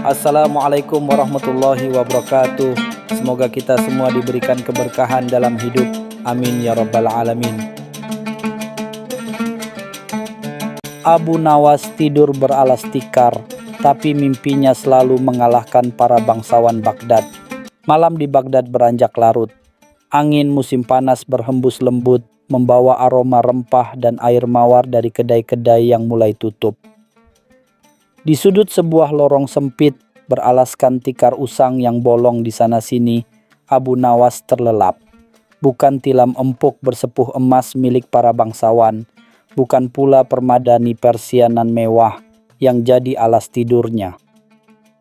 Assalamualaikum warahmatullahi wabarakatuh. Semoga kita semua diberikan keberkahan dalam hidup. Amin ya rabbal alamin. Abu Nawas tidur beralas tikar, tapi mimpinya selalu mengalahkan para bangsawan Baghdad. Malam di Baghdad beranjak larut. Angin musim panas berhembus lembut, membawa aroma rempah dan air mawar dari kedai-kedai yang mulai tutup. Di sudut sebuah lorong sempit, beralaskan tikar usang yang bolong di sana-sini, Abu Nawas terlelap. Bukan tilam empuk bersepuh emas milik para bangsawan, bukan pula permadani persianan mewah yang jadi alas tidurnya.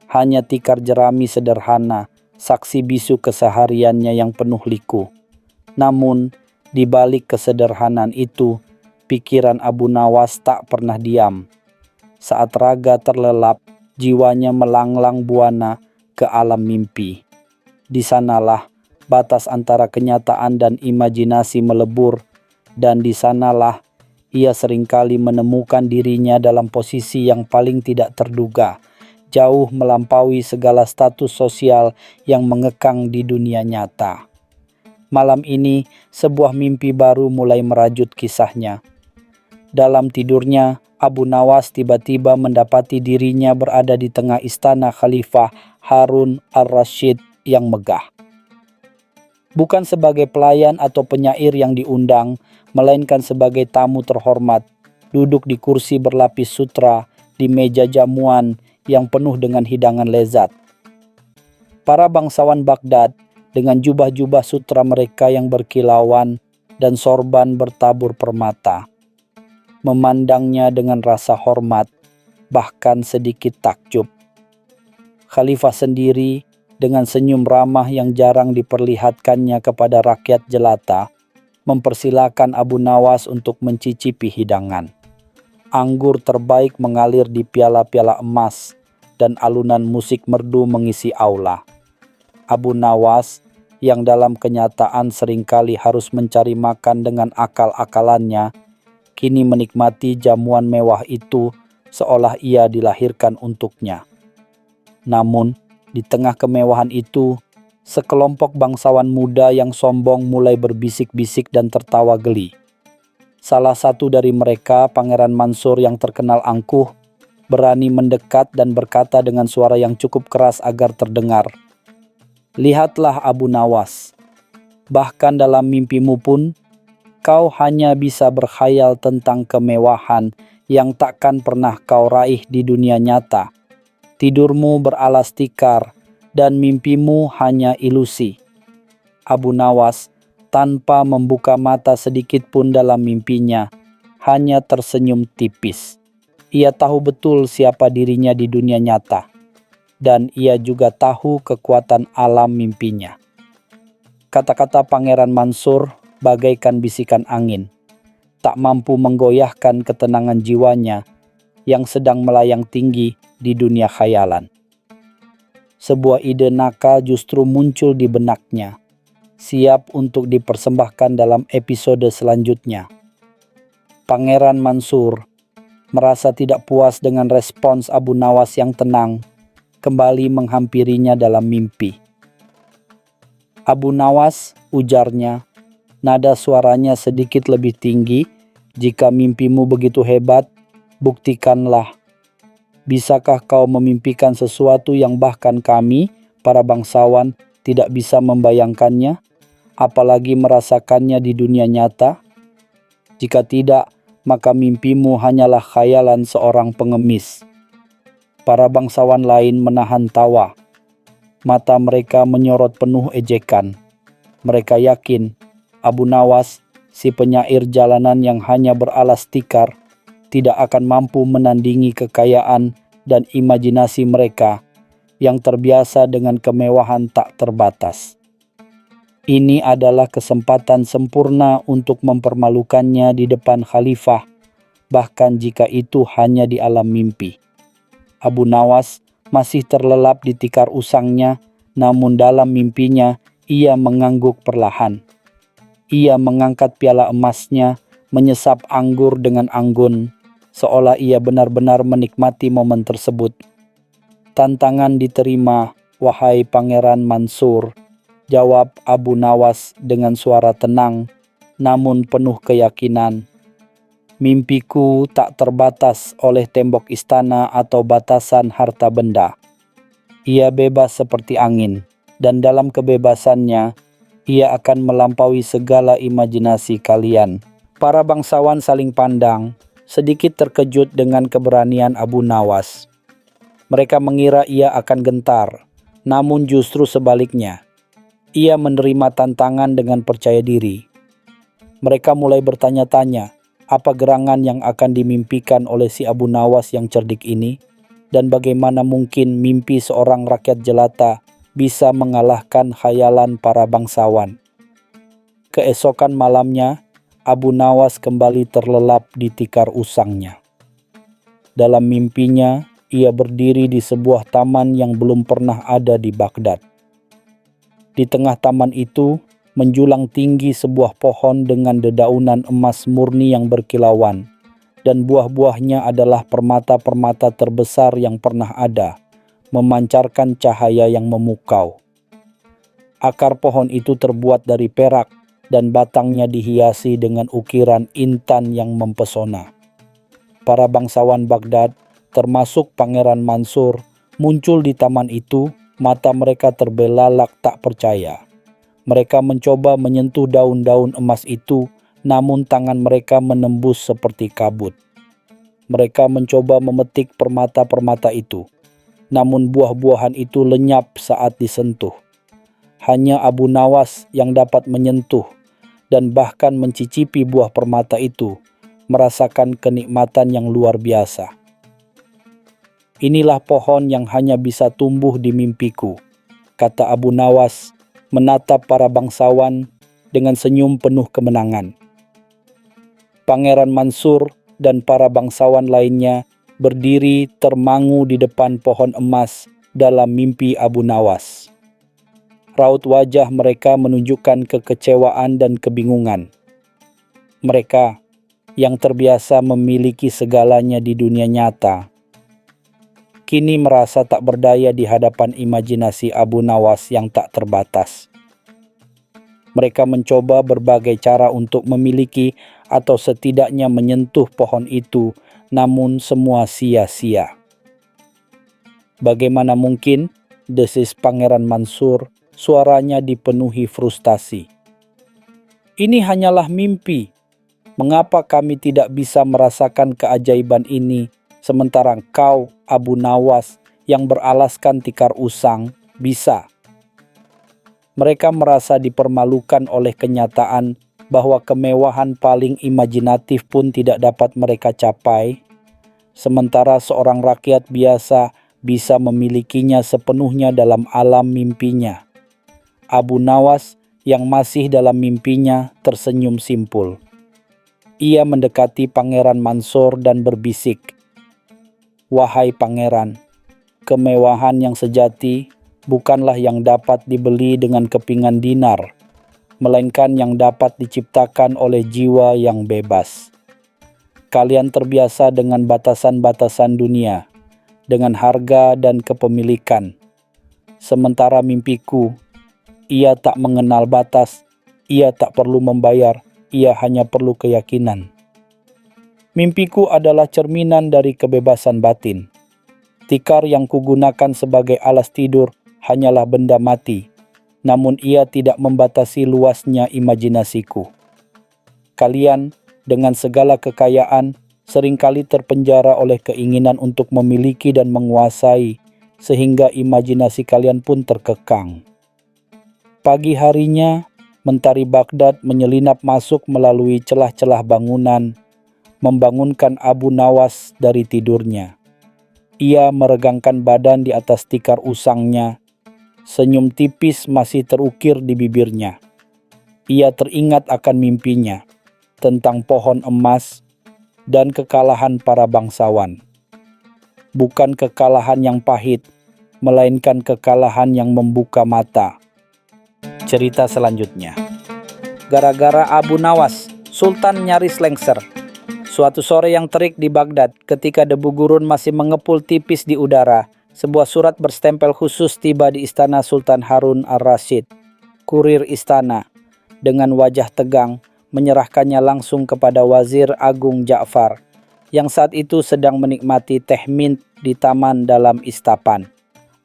Hanya tikar jerami sederhana, saksi bisu kesehariannya yang penuh liku. Namun, di balik kesederhanaan itu, pikiran Abu Nawas tak pernah diam. Saat raga terlelap, jiwanya melanglang buana ke alam mimpi. Di sanalah batas antara kenyataan dan imajinasi melebur, dan di sanalah ia seringkali menemukan dirinya dalam posisi yang paling tidak terduga, jauh melampaui segala status sosial yang mengekang di dunia nyata. Malam ini, sebuah mimpi baru mulai merajut kisahnya. Dalam tidurnya, Abu Nawas tiba-tiba mendapati dirinya berada di tengah istana Khalifah Harun al-Rashid yang megah. Bukan sebagai pelayan atau penyair yang diundang, melainkan sebagai tamu terhormat, duduk di kursi berlapis sutra di meja jamuan yang penuh dengan hidangan lezat. Para bangsawan Baghdad dengan jubah-jubah sutra mereka yang berkilauan dan sorban bertabur permata, memandangnya dengan rasa hormat, bahkan sedikit takjub. Khalifah sendiri dengan senyum ramah yang jarang diperlihatkannya kepada rakyat jelata, mempersilakan Abu Nawas untuk mencicipi hidangan. Anggur terbaik mengalir di piala-piala emas, dan alunan musik merdu mengisi aula. Abu Nawas, yang dalam kenyataan seringkali harus mencari makan dengan akal-akalannya, kini menikmati jamuan mewah itu seolah ia dilahirkan untuknya. Namun, di tengah kemewahan itu, sekelompok bangsawan muda yang sombong mulai berbisik-bisik dan tertawa geli. Salah satu dari mereka, Pangeran Mansur yang terkenal angkuh, berani mendekat dan berkata dengan suara yang cukup keras agar terdengar, "Lihatlah Abu Nawas, bahkan dalam mimpimu pun, kau hanya bisa berkhayal tentang kemewahan yang takkan pernah kau raih di dunia nyata. Tidurmu beralas tikar dan mimpimu hanya ilusi." Abu Nawas tanpa membuka mata sedikit pun dalam mimpinya, hanya tersenyum tipis. Ia tahu betul siapa dirinya di dunia nyata, dan ia juga tahu kekuatan alam mimpinya. Kata-kata Pangeran Mansur bagaikan bisikan angin, tak mampu menggoyahkan ketenangan jiwanya yang sedang melayang tinggi di dunia khayalan. Sebuah ide nakal justru muncul di benaknya, siap untuk dipersembahkan dalam episode selanjutnya. Pangeran Mansur merasa tidak puas dengan respons Abu Nawas yang tenang, kembali menghampirinya dalam mimpi. "Abu Nawas," ujarnya, nada suaranya sedikit lebih tinggi, "jika mimpimu begitu hebat, buktikanlah. Bisakah kau memimpikan sesuatu yang bahkan kami, para bangsawan, tidak bisa membayangkannya, apalagi merasakannya di dunia nyata? Jika tidak, maka mimpimu hanyalah khayalan seorang pengemis." Para bangsawan lain menahan tawa. Mata mereka menyorot penuh ejekan. Mereka yakin Abu Nawas, si penyair jalanan yang hanya beralas tikar, tidak akan mampu menandingi kekayaan dan imajinasi mereka yang terbiasa dengan kemewahan tak terbatas. Ini adalah kesempatan sempurna untuk mempermalukannya di depan khalifah, bahkan jika itu hanya di alam mimpi. Abu Nawas masih terlelap di tikar usangnya, namun dalam mimpinya ia mengangguk perlahan. Ia mengangkat piala emasnya, menyesap anggur dengan anggun, seolah ia benar-benar menikmati momen tersebut. Tantangan diterima, wahai Pangeran Mansur, jawab Abu Nawas dengan suara tenang namun penuh keyakinan. Mimpiku tak terbatas oleh tembok istana atau batasan harta benda. Ia bebas seperti angin, dan dalam kebebasannya, ia akan melampaui segala imajinasi kalian. Para bangsawan saling pandang, sedikit terkejut dengan keberanian Abu Nawas. Mereka mengira ia akan gentar, namun justru sebaliknya. Ia menerima tantangan dengan percaya diri. Mereka mulai bertanya-tanya, apa gerangan yang akan dimimpikan oleh si Abu Nawas yang cerdik ini, dan bagaimana mungkin mimpi seorang rakyat jelata bisa mengalahkan khayalan para bangsawan. Keesokan malamnya, Abu Nawas kembali terlelap di tikar usangnya. Dalam mimpinya, ia berdiri di sebuah taman yang belum pernah ada di Baghdad. Di tengah taman itu, menjulang tinggi sebuah pohon dengan dedaunan emas murni yang berkilauan, dan buah-buahnya adalah permata-permata terbesar yang pernah ada, memancarkan cahaya yang memukau. Akar pohon itu terbuat dari perak, dan batangnya dihiasi dengan ukiran intan yang mempesona. Para bangsawan Baghdad, termasuk Pangeran Mansur, muncul di taman itu, mata mereka terbelalak tak percaya. Mereka mencoba menyentuh daun-daun emas itu, namun tangan mereka menembus seperti kabut. Mereka mencoba memetik permata-permata itu, namun buah-buahan itu lenyap saat disentuh. Hanya Abu Nawas yang dapat menyentuh dan bahkan mencicipi buah permata itu, merasakan kenikmatan yang luar biasa. Inilah pohon yang hanya bisa tumbuh di mimpiku, kata Abu Nawas, menatap para bangsawan dengan senyum penuh kemenangan. Pangeran Mansur dan para bangsawan lainnya berdiri termangu di depan pohon emas dalam mimpi Abu Nawas. Raut wajah mereka menunjukkan kekecewaan dan kebingungan. Mereka yang terbiasa memiliki segalanya di dunia nyata, kini merasa tak berdaya di hadapan imajinasi Abu Nawas yang tak terbatas. Mereka mencoba berbagai cara untuk memiliki atau setidaknya menyentuh pohon itu, namun semua sia-sia. Bagaimana mungkin? Desis Pangeran Mansur, suaranya dipenuhi frustasi. Ini hanyalah mimpi. Mengapa kami tidak bisa merasakan keajaiban ini, sementara kau, Abu Nawas, yang beralaskan tikar usang, bisa? Mereka merasa dipermalukan oleh kenyataan bahwa kemewahan paling imajinatif pun tidak dapat mereka capai, sementara seorang rakyat biasa bisa memilikinya sepenuhnya dalam alam mimpinya. Abu Nawas yang masih dalam mimpinya tersenyum simpul. Ia mendekati Pangeran Mansur dan berbisik, "Wahai Pangeran, kemewahan yang sejati bukanlah yang dapat dibeli dengan kepingan dinar, melainkan yang dapat diciptakan oleh jiwa yang bebas. Kalian terbiasa dengan batasan-batasan dunia, dengan harga dan kepemilikan. Sementara mimpiku, ia tak mengenal batas, ia tak perlu membayar, ia hanya perlu keyakinan. Mimpiku adalah cerminan dari kebebasan batin. Tikar yang kugunakan sebagai alas tidur hanyalah benda mati, namun ia tidak membatasi luasnya imajinasiku. Kalian dengan segala kekayaan seringkali terpenjara oleh keinginan untuk memiliki dan menguasai, sehingga imajinasi kalian pun terkekang." Pagi harinya, Mentari Baghdad menyelinap masuk melalui celah-celah bangunan, membangunkan Abu Nawas dari tidurnya. Ia meregangkan badan di atas tikar usangnya. Senyum tipis masih terukir di bibirnya. Ia teringat akan mimpinya tentang pohon emas dan kekalahan para bangsawan. Bukan kekalahan yang pahit, melainkan kekalahan yang membuka mata. Cerita selanjutnya. Gara-gara Abu Nawas, Sultan nyaris lengser. Suatu sore yang terik di Baghdad, ketika debu gurun masih mengepul tipis di udara, Sebuah surat berstempel khusus tiba di istana Sultan Harun al-Rasyid. Kurir istana, dengan wajah tegang, menyerahkannya langsung kepada Wazir Agung Ja'far, yang saat itu sedang menikmati teh mint di taman dalam istapan.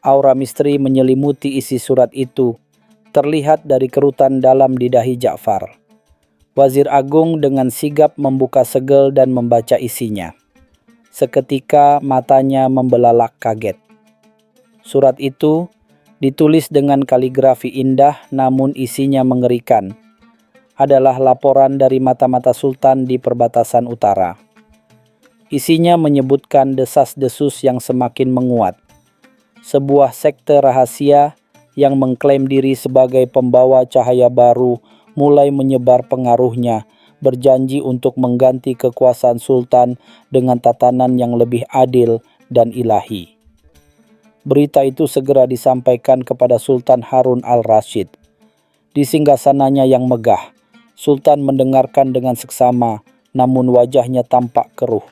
Aura misteri menyelimuti isi surat itu, terlihat dari kerutan dalam di dahi Ja'far. Wazir Agung dengan sigap membuka segel dan membaca isinya. Seketika matanya membelalak kaget. Surat itu ditulis dengan kaligrafi indah namun isinya mengerikan. Adalah laporan dari mata-mata Sultan di perbatasan utara. Isinya menyebutkan desas-desus yang semakin menguat. Sebuah sekte rahasia yang mengklaim diri sebagai pembawa cahaya baru mulai menyebar pengaruhnya, berjanji untuk mengganti kekuasaan Sultan dengan tatanan yang lebih adil dan ilahi. Berita itu segera disampaikan kepada Sultan Harun al-Rasyid. Di singgasananya yang megah, Sultan mendengarkan dengan seksama, namun wajahnya tampak keruh.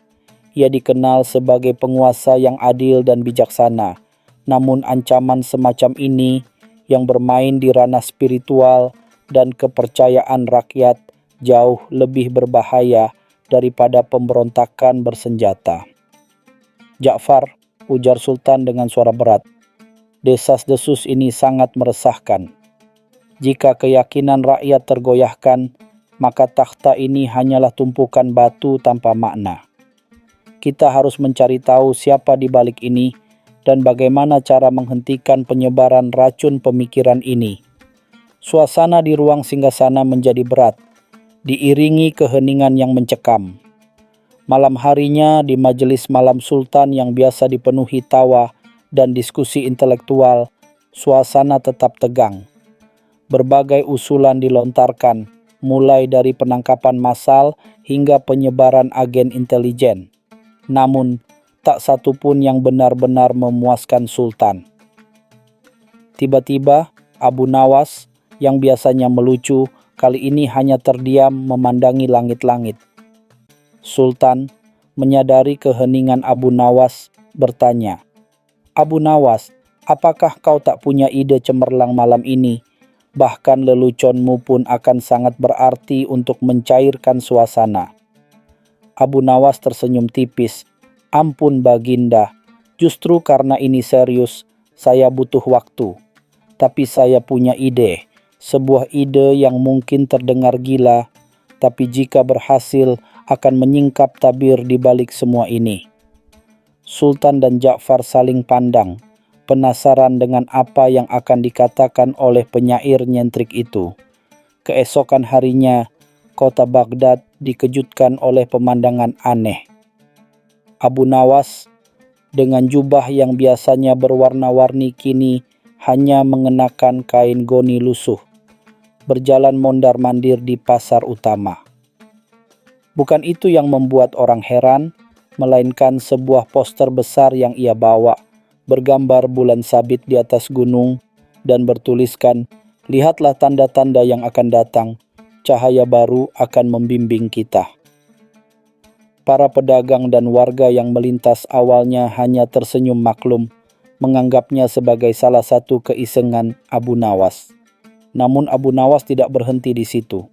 Ia dikenal sebagai penguasa yang adil dan bijaksana, namun ancaman semacam ini yang bermain di ranah spiritual dan kepercayaan rakyat jauh lebih berbahaya daripada pemberontakan bersenjata. Ja'far, ujar Sultan dengan suara berat, desas-desus ini sangat meresahkan. Jika keyakinan rakyat tergoyahkan, maka takhta ini hanyalah tumpukan batu tanpa makna. Kita harus mencari tahu siapa di balik ini dan bagaimana cara menghentikan penyebaran racun pemikiran ini. Suasana di ruang singgasana menjadi berat, diiringi keheningan yang mencekam. Malam harinya di majelis malam Sultan yang biasa dipenuhi tawa dan diskusi intelektual, suasana tetap tegang. Berbagai usulan dilontarkan, mulai dari penangkapan massal hingga penyebaran agen intelijen. Namun, tak satu pun yang benar-benar memuaskan Sultan. Tiba-tiba, Abu Nawas yang biasanya melucu, kali ini hanya terdiam memandangi langit-langit. Sultan menyadari keheningan Abu Nawas, bertanya, "Abu Nawas, apakah kau tak punya ide cemerlang malam ini? Bahkan leluconmu pun akan sangat berarti untuk mencairkan suasana." Abu Nawas tersenyum tipis. "Ampun Baginda, justru karena ini serius, saya butuh waktu. Tapi saya punya ide, sebuah ide yang mungkin terdengar gila, tapi jika berhasil akan menyingkap tabir di balik semua ini." Sultan dan Ja'far saling pandang, penasaran dengan apa yang akan dikatakan oleh penyair nyentrik itu. Keesokan harinya, kota Baghdad dikejutkan oleh pemandangan aneh. Abu Nawas dengan jubah yang biasanya berwarna-warni kini hanya mengenakan kain goni lusuh, berjalan mondar-mandir di pasar utama. Bukan itu yang membuat orang heran, melainkan sebuah poster besar yang ia bawa, bergambar bulan sabit di atas gunung dan bertuliskan, "Lihatlah tanda-tanda yang akan datang, cahaya baru akan membimbing kita." Para pedagang dan warga yang melintas awalnya hanya tersenyum maklum, menganggapnya sebagai salah satu keisengan Abu Nawas. Namun Abu Nawas tidak berhenti di situ.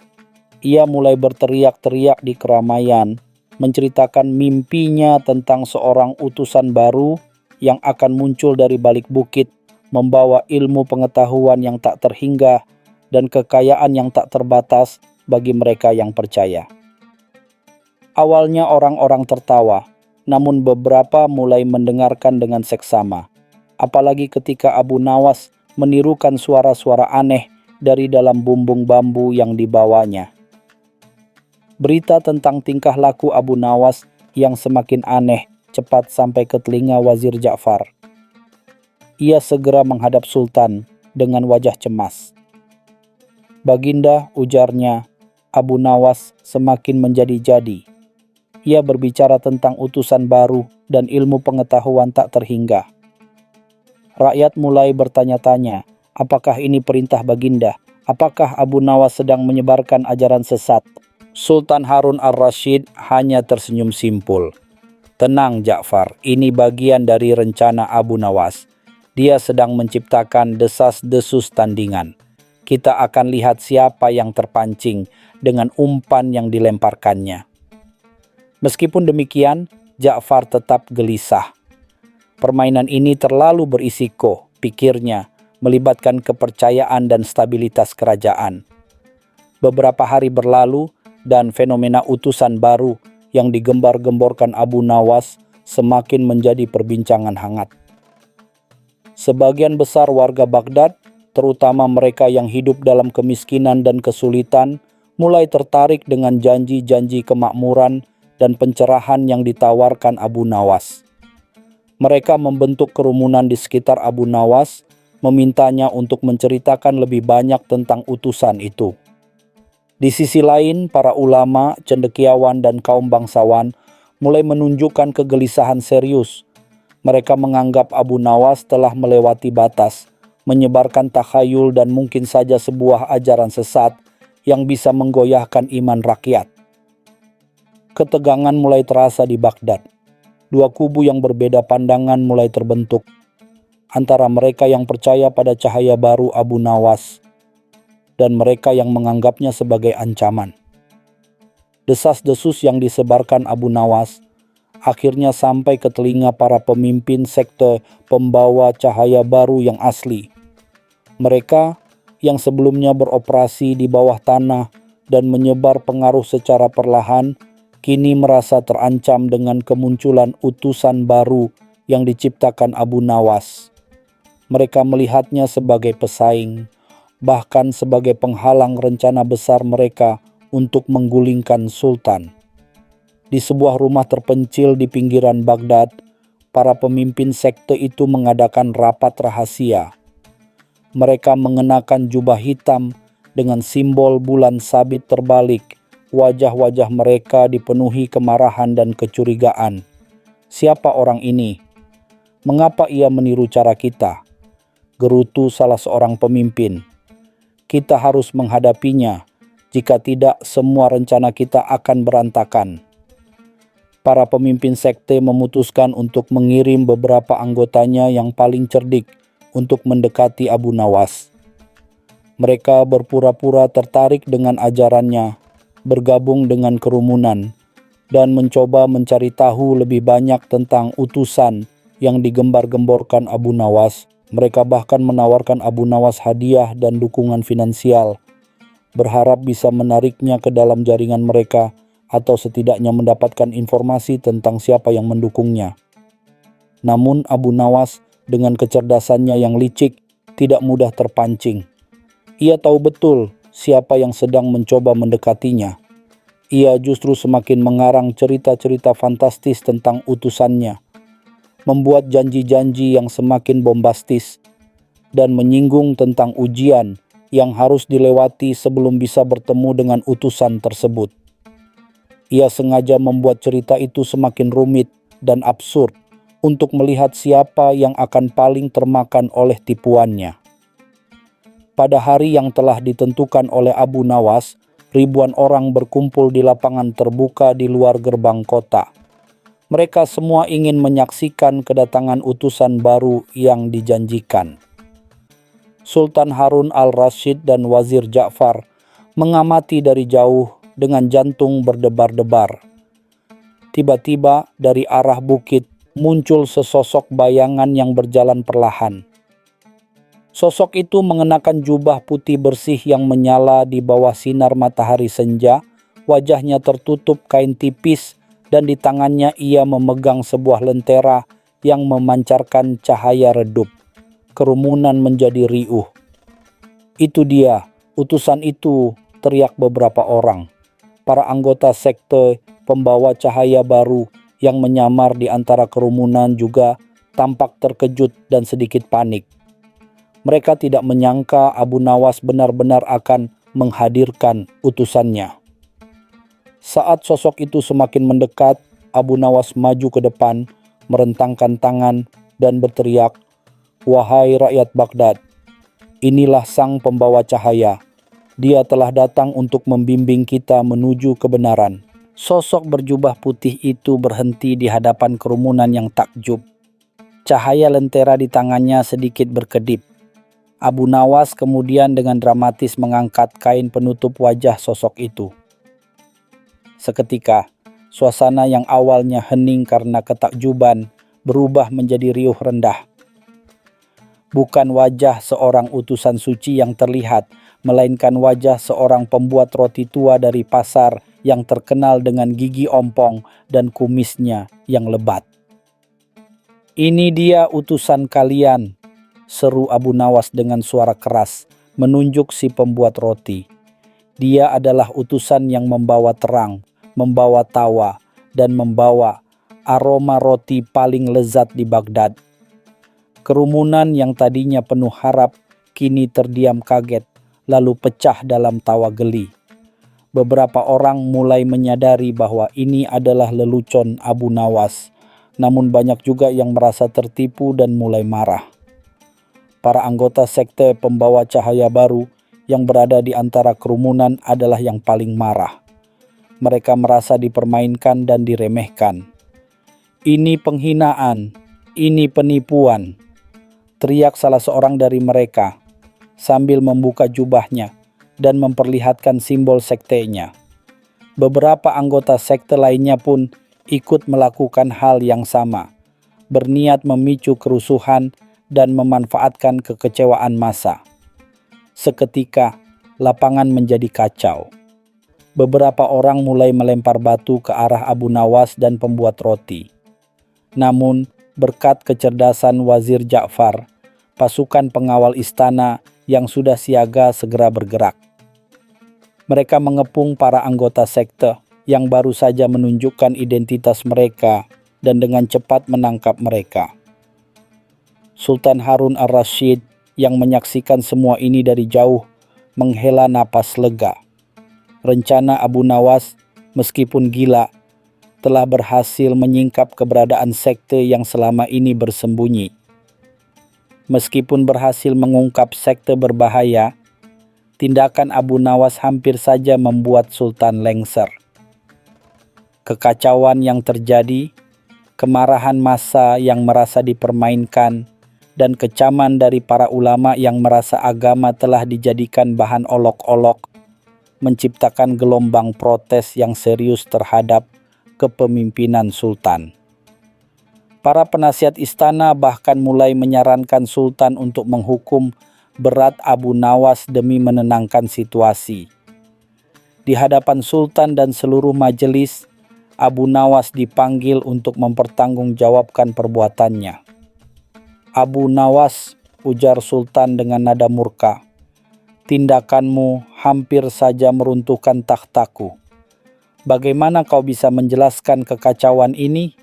Ia mulai berteriak-teriak di keramaian, menceritakan mimpinya tentang seorang utusan baru yang akan muncul dari balik bukit, membawa ilmu pengetahuan yang tak terhingga dan kekayaan yang tak terbatas bagi mereka yang percaya. Awalnya orang-orang tertawa, namun beberapa mulai mendengarkan dengan seksama, apalagi ketika Abu Nawas menirukan suara-suara aneh dari dalam bumbung bambu yang dibawanya. Berita tentang tingkah laku Abu Nawas yang semakin aneh cepat sampai ke telinga Wazir Ja'far. Ia segera menghadap Sultan dengan wajah cemas. "Baginda," ujarnya, "Abu Nawas semakin menjadi-jadi. Ia berbicara tentang utusan baru dan ilmu pengetahuan tak terhingga." Rakyat mulai bertanya-tanya, apakah ini perintah Baginda? Apakah Abu Nawas sedang menyebarkan ajaran sesat? Sultan Harun al-Rasyid hanya tersenyum simpul. Tenang Ja'far, ini bagian dari rencana Abu Nawas. Dia sedang menciptakan desas-desus tandingan. Kita akan lihat siapa yang terpancing dengan umpan yang dilemparkannya. Meskipun demikian, Ja'far tetap gelisah. Permainan ini terlalu berisiko, pikirnya, melibatkan kepercayaan dan stabilitas kerajaan. Beberapa hari berlalu dan fenomena utusan baru yang digembar-gemborkan Abu Nawas semakin menjadi perbincangan hangat. Sebagian besar warga Baghdad, terutama mereka yang hidup dalam kemiskinan dan kesulitan, mulai tertarik dengan janji-janji kemakmuran dan pencerahan yang ditawarkan Abu Nawas. Mereka membentuk kerumunan di sekitar Abu Nawas, memintanya untuk menceritakan lebih banyak tentang utusan itu. Di sisi lain, para ulama, cendekiawan, dan kaum bangsawan mulai menunjukkan kegelisahan serius. Mereka menganggap Abu Nawas telah melewati batas, menyebarkan takhayul dan mungkin saja sebuah ajaran sesat yang bisa menggoyahkan iman rakyat. Ketegangan mulai terasa di Baghdad. Dua kubu yang berbeda pandangan mulai terbentuk, antara mereka yang percaya pada cahaya baru Abu Nawas dan mereka yang menganggapnya sebagai ancaman. Desas-desus yang disebarkan Abu Nawas akhirnya sampai ke telinga para pemimpin sekte pembawa cahaya baru yang asli. Mereka yang sebelumnya beroperasi di bawah tanah dan menyebar pengaruh secara perlahan, kini merasa terancam dengan kemunculan utusan baru yang diciptakan Abu Nawas. Mereka melihatnya sebagai pesaing, bahkan sebagai penghalang rencana besar mereka untuk menggulingkan sultan. Di sebuah rumah terpencil di pinggiran Baghdad, para pemimpin sekte itu mengadakan rapat rahasia. Mereka mengenakan jubah hitam dengan simbol bulan sabit terbalik. Wajah-wajah mereka dipenuhi kemarahan dan kecurigaan. Siapa orang ini? Mengapa ia meniru cara kita? Gerutu salah seorang pemimpin. Kita harus menghadapinya, jika tidak semua rencana kita akan berantakan. Para pemimpin sekte memutuskan untuk mengirim beberapa anggotanya yang paling cerdik untuk mendekati Abu Nawas. Mereka berpura-pura tertarik dengan ajarannya, bergabung dengan kerumunan, dan mencoba mencari tahu lebih banyak tentang utusan yang digembar-gemborkan Abu Nawas. Mereka bahkan menawarkan Abu Nawas hadiah dan dukungan finansial, berharap bisa menariknya ke dalam jaringan mereka atau setidaknya mendapatkan informasi tentang siapa yang mendukungnya. Namun Abu Nawas dengan kecerdasannya yang licik tidak mudah terpancing. Ia tahu betul siapa yang sedang mencoba mendekatinya. Ia justru semakin mengarang cerita-cerita fantastis tentang utusannya, membuat janji-janji yang semakin bombastis, dan menyinggung tentang ujian yang harus dilewati sebelum bisa bertemu dengan utusan tersebut. Ia sengaja membuat cerita itu semakin rumit dan absurd untuk melihat siapa yang akan paling termakan oleh tipuannya. Pada hari yang telah ditentukan oleh Abu Nawas, ribuan orang berkumpul di lapangan terbuka di luar gerbang kota. Mereka semua ingin menyaksikan kedatangan utusan baru yang dijanjikan. Sultan Harun al-Rasyid dan Wazir Ja'far mengamati dari jauh dengan jantung berdebar-debar. Tiba-tiba dari arah bukit muncul sesosok bayangan yang berjalan perlahan. Sosok itu mengenakan jubah putih bersih yang menyala di bawah sinar matahari senja. Wajahnya tertutup kain tipis dan di tangannya ia memegang sebuah lentera yang memancarkan cahaya redup. Kerumunan menjadi riuh. "Itu dia, utusan itu," teriak beberapa orang. Para anggota sekte pembawa cahaya baru yang menyamar di antara kerumunan juga tampak terkejut dan sedikit panik. Mereka tidak menyangka Abu Nawas benar-benar akan menghadirkan utusannya. Saat sosok itu semakin mendekat, Abu Nawas maju ke depan, merentangkan tangan dan berteriak, "Wahai rakyat Baghdad, inilah sang pembawa cahaya. Dia telah datang untuk membimbing kita menuju kebenaran. Sosok berjubah putih itu berhenti di hadapan kerumunan yang takjub. Cahaya lentera di tangannya sedikit berkedip. Abu Nawas kemudian dengan dramatis mengangkat kain penutup wajah sosok itu. Seketika, suasana yang awalnya hening karena ketakjuban berubah menjadi riuh rendah. Bukan wajah seorang utusan suci yang terlihat, melainkan wajah seorang pembuat roti tua dari pasar yang terkenal dengan gigi ompong dan kumisnya yang lebat. "Ini dia utusan kalian," seru Abu Nawas dengan suara keras, menunjuk si pembuat roti. Dia adalah utusan yang membawa terang, membawa tawa, dan membawa aroma roti paling lezat di Baghdad. Kerumunan yang tadinya penuh harap, kini terdiam kaget, lalu pecah dalam tawa geli. Beberapa orang mulai menyadari bahwa ini adalah lelucon Abu Nawas, namun banyak juga yang merasa tertipu dan mulai marah. Para anggota sekte pembawa cahaya baru yang berada di antara kerumunan adalah yang paling marah. Mereka merasa dipermainkan dan diremehkan. "Ini penghinaan, ini penipuan," teriak salah seorang dari mereka sambil membuka jubahnya dan memperlihatkan simbol sektenya. Beberapa anggota sekte lainnya pun ikut melakukan hal yang sama, berniat memicu kerusuhan dan memanfaatkan kekecewaan massa. Seketika, lapangan menjadi kacau. Beberapa orang mulai melempar batu ke arah Abu Nawas dan pembuat roti. Namun, berkat kecerdasan Wazir Ja'far, pasukan pengawal istana yang sudah siaga segera bergerak. Mereka mengepung para anggota sekte yang baru saja menunjukkan identitas mereka dan dengan cepat menangkap mereka. Sultan Harun al-Rashid yang menyaksikan semua ini dari jauh menghela napas lega. Rencana Abu Nawas, meskipun gila, telah berhasil menyingkap keberadaan sekte yang selama ini bersembunyi. Meskipun berhasil mengungkap sekte berbahaya, tindakan Abu Nawas hampir saja membuat Sultan lengser. Kekacauan yang terjadi, kemarahan massa yang merasa dipermainkan, dan kecaman dari para ulama yang merasa agama telah dijadikan bahan olok-olok, menciptakan gelombang protes yang serius terhadap kepemimpinan Sultan. Para penasihat istana bahkan mulai menyarankan Sultan untuk menghukum berat Abu Nawas demi menenangkan situasi. Di hadapan Sultan dan seluruh majelis, Abu Nawas dipanggil untuk mempertanggungjawabkan perbuatannya. "Abu Nawas," ujar Sultan dengan nada murka, "tindakanmu hampir saja meruntuhkan takhtaku. Bagaimana kau bisa menjelaskan kekacauan ini?"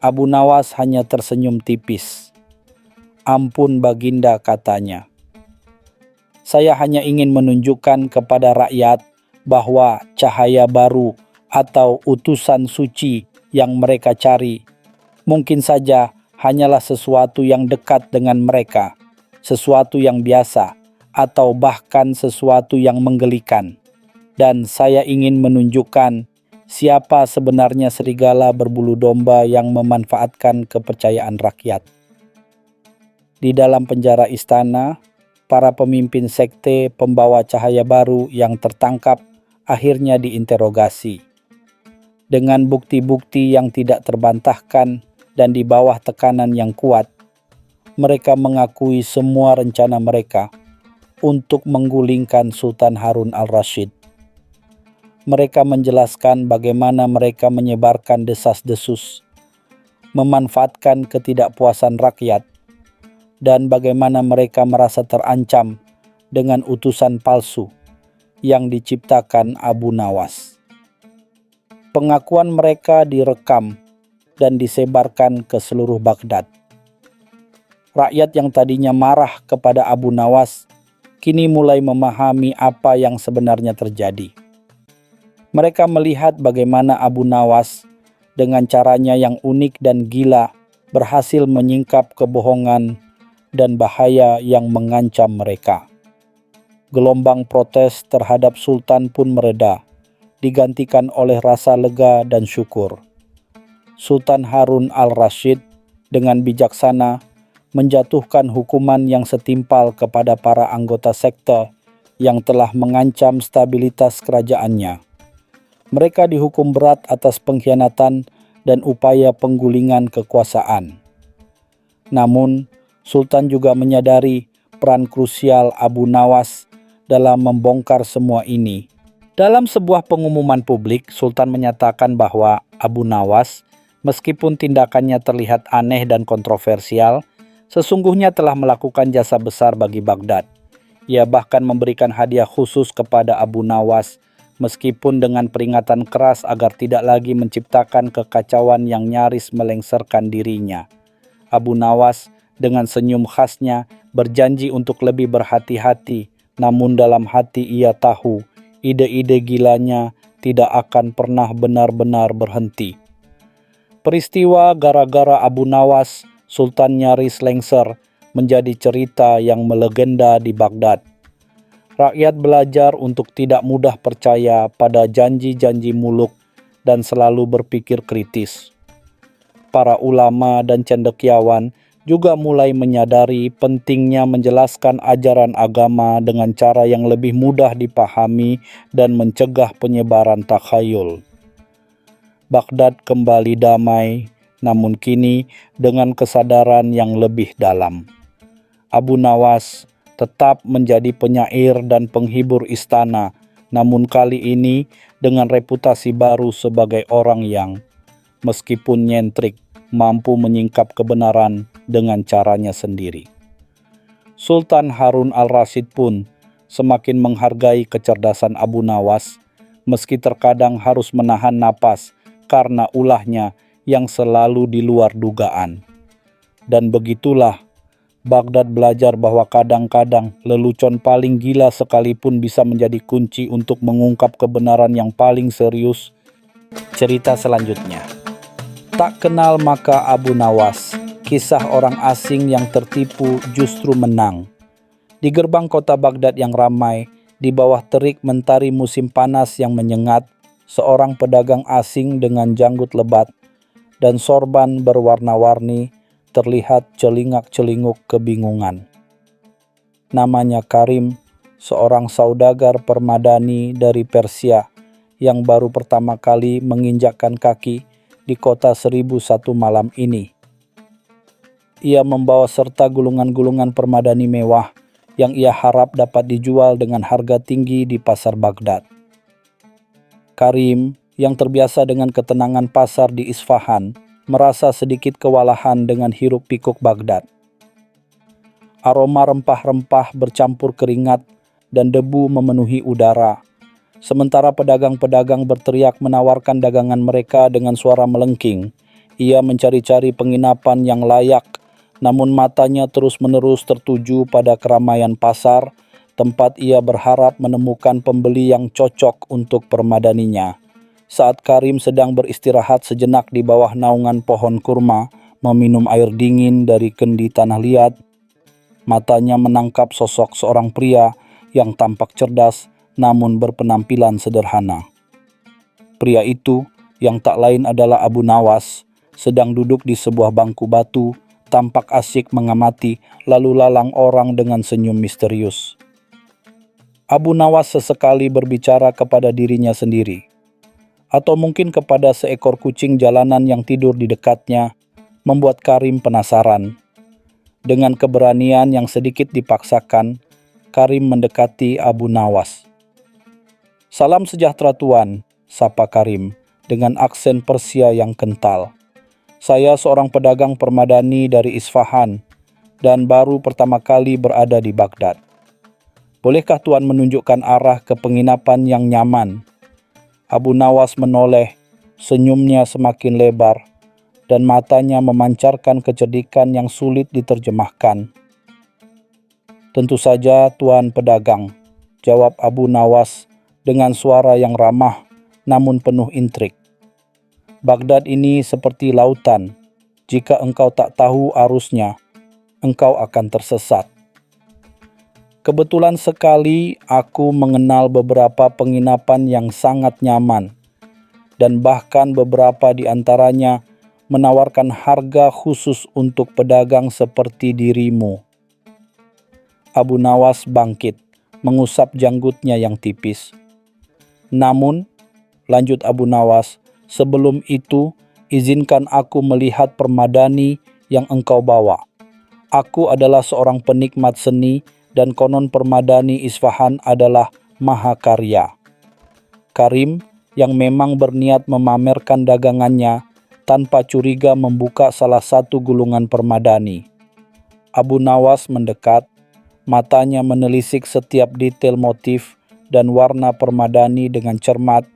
Abu Nawas hanya tersenyum tipis. "Ampun Baginda," katanya. "Saya hanya ingin menunjukkan kepada rakyat bahwa cahaya baru atau utusan suci yang mereka cari mungkin saja hanyalah sesuatu yang dekat dengan mereka, sesuatu yang biasa, atau bahkan sesuatu yang menggelikan. Dan saya ingin menunjukkan siapa sebenarnya serigala berbulu domba yang memanfaatkan kepercayaan rakyat." Di dalam penjara istana, para pemimpin sekte pembawa cahaya baru yang tertangkap akhirnya diinterogasi. Dengan bukti-bukti yang tidak terbantahkan dan di bawah tekanan yang kuat, mereka mengakui semua rencana mereka untuk menggulingkan Sultan Harun al-Rashid. Mereka menjelaskan bagaimana mereka menyebarkan desas-desus, memanfaatkan ketidakpuasan rakyat, dan bagaimana mereka merasa terancam dengan utusan palsu yang diciptakan Abu Nawas. Pengakuan mereka direkam dan disebarkan ke seluruh Baghdad. Rakyat yang tadinya marah kepada Abu Nawas kini mulai memahami apa yang sebenarnya terjadi. Mereka melihat bagaimana Abu Nawas dengan caranya yang unik dan gila berhasil menyingkap kebohongan dan bahaya yang mengancam mereka. Gelombang protes terhadap Sultan pun mereda, digantikan oleh rasa lega dan syukur. Sultan Harun al-Rasyid dengan bijaksana menjatuhkan hukuman yang setimpal kepada para anggota sekte yang telah mengancam stabilitas kerajaannya. Mereka dihukum berat atas pengkhianatan dan upaya penggulingan kekuasaan. Namun, Sultan juga menyadari peran krusial Abu Nawas dalam membongkar semua ini. Dalam sebuah pengumuman publik, Sultan menyatakan bahwa Abu Nawas, meskipun tindakannya terlihat aneh dan kontroversial, sesungguhnya telah melakukan jasa besar bagi Baghdad. Ia bahkan memberikan hadiah khusus kepada Abu Nawas, meskipun dengan peringatan keras agar tidak lagi menciptakan kekacauan yang nyaris melengsarkan dirinya. Abu Nawas dengan senyum khasnya berjanji untuk lebih berhati-hati, namun dalam hati ia tahu ide-ide gilanya tidak akan pernah benar-benar berhenti. Peristiwa gara-gara Abu Nawas, Sultan nyaris lengser, menjadi cerita yang melegenda di Baghdad. Rakyat belajar untuk tidak mudah percaya pada janji-janji muluk dan selalu berpikir kritis. Para ulama dan cendekiawan juga mulai menyadari pentingnya menjelaskan ajaran agama dengan cara yang lebih mudah dipahami dan mencegah penyebaran takhayul. Baghdad kembali damai, namun kini dengan kesadaran yang lebih dalam. Abu Nawas tetap menjadi penyair dan penghibur istana, namun kali ini dengan reputasi baru sebagai orang yang, meskipun nyentrik, mampu menyingkap kebenaran dengan caranya sendiri. Sultan Harun al-Rasyid pun semakin menghargai kecerdasan Abu Nawas, meski terkadang harus menahan napas karena ulahnya yang selalu di luar dugaan. Dan begitulah Baghdad belajar bahwa kadang-kadang lelucon paling gila sekalipun bisa menjadi kunci untuk mengungkap kebenaran yang paling serius. Cerita selanjutnya. Tak kenal maka Abu Nawas, kisah orang asing yang tertipu justru menang. Di gerbang kota Baghdad yang ramai, di bawah terik mentari musim panas yang menyengat, seorang pedagang asing dengan janggut lebat dan sorban berwarna-warni terlihat celingak-celinguk kebingungan. Namanya Karim, seorang saudagar permadani dari Persia yang baru pertama kali menginjakkan kaki di kota 1001 malam ini. Ia membawa serta gulungan-gulungan permadani mewah yang ia harap dapat dijual dengan harga tinggi di pasar Baghdad. Karim, yang terbiasa dengan ketenangan pasar di Isfahan, merasa sedikit kewalahan dengan hiruk pikuk Baghdad. Aroma rempah-rempah bercampur keringat dan debu memenuhi udara. Sementara pedagang-pedagang berteriak menawarkan dagangan mereka dengan suara melengking. Ia mencari-cari penginapan yang layak, namun matanya terus-menerus tertuju pada keramaian pasar, tempat ia berharap menemukan pembeli yang cocok untuk permadaninya. Saat Karim sedang beristirahat sejenak di bawah naungan pohon kurma, meminum air dingin dari kendi tanah liat, matanya menangkap sosok seorang pria yang tampak cerdas namun berpenampilan sederhana. Pria itu, yang tak lain adalah Abu Nawas, sedang duduk di sebuah bangku batu, tampak asyik mengamati lalu lalang orang dengan senyum misterius. Abu Nawas sesekali berbicara kepada dirinya sendiri, atau mungkin kepada seekor kucing jalanan yang tidur di dekatnya, membuat Karim penasaran. Dengan keberanian yang sedikit dipaksakan, Karim mendekati Abu Nawas. "Salam sejahtera Tuan," sapa Karim dengan aksen Persia yang kental. "Saya seorang pedagang permadani dari Isfahan dan baru pertama kali berada di Baghdad. Bolehkah Tuan menunjukkan arah ke penginapan yang nyaman?" Abu Nawas menoleh, senyumnya semakin lebar, dan matanya memancarkan kecerdikan yang sulit diterjemahkan. "Tentu saja, Tuan pedagang," jawab Abu Nawas dengan suara yang ramah namun penuh intrik. "Baghdad ini seperti lautan. Jika engkau tak tahu arusnya, engkau akan tersesat." Kebetulan sekali aku mengenal beberapa penginapan yang sangat nyaman, dan bahkan beberapa di antaranya menawarkan harga khusus untuk pedagang seperti dirimu. Abu Nawas bangkit, mengusap janggutnya yang tipis. Namun, lanjut Abu Nawas, sebelum itu izinkan aku melihat permadani yang engkau bawa. Aku adalah seorang penikmat seni dan konon permadani Isfahan adalah mahakarya. Karim yang memang berniat memamerkan dagangannya tanpa curiga membuka salah satu gulungan permadani. Abu Nawas mendekat, matanya menelisik setiap detail motif dan warna permadani dengan cermat,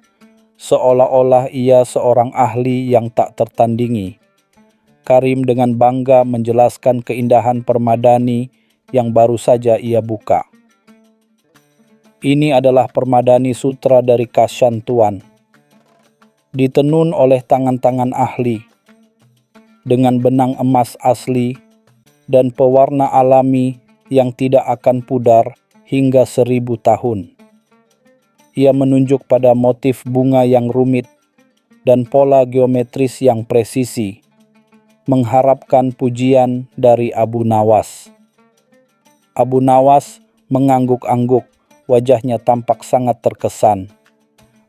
seolah-olah ia seorang ahli yang tak tertandingi. Karim dengan bangga menjelaskan keindahan permadani yang baru saja ia buka. Ini adalah permadani sutra dari Kashan Tuan. Ditenun oleh tangan-tangan ahli, dengan benang emas asli dan pewarna alami yang tidak akan pudar hingga 1000 tahun. Ia menunjuk pada motif bunga yang rumit dan pola geometris yang presisi, mengharapkan pujian dari Abu Nawas. Abu Nawas mengangguk-angguk, wajahnya tampak sangat terkesan.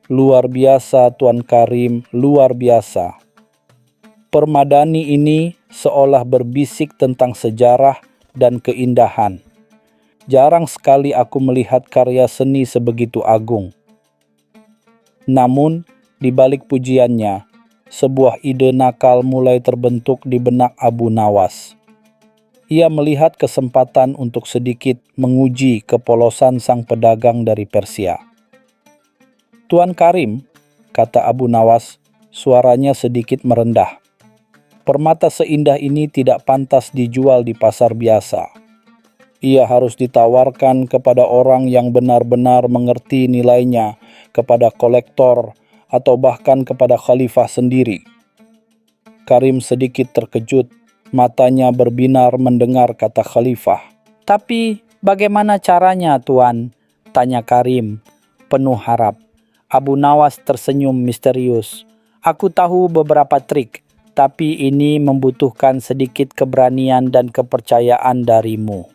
Luar biasa Tuan Karim, luar biasa. Permadani ini seolah berbisik tentang sejarah dan keindahan. Jarang sekali aku melihat karya seni sebegitu agung. Namun, di balik pujiannya, sebuah ide nakal mulai terbentuk di benak Abu Nawas. Ia melihat kesempatan untuk sedikit menguji kepolosan sang pedagang dari Persia. Tuan Karim, kata Abu Nawas, suaranya sedikit merendah. Permata seindah ini tidak pantas dijual di pasar biasa. Ia harus ditawarkan kepada orang yang benar-benar mengerti nilainya, kepada kolektor, atau bahkan kepada khalifah sendiri. Karim sedikit terkejut, matanya berbinar mendengar kata khalifah. Tapi bagaimana caranya, Tuan? Tanya Karim, penuh harap. Abu Nawas tersenyum misterius. Aku tahu beberapa trik, tapi ini membutuhkan sedikit keberanian dan kepercayaan darimu.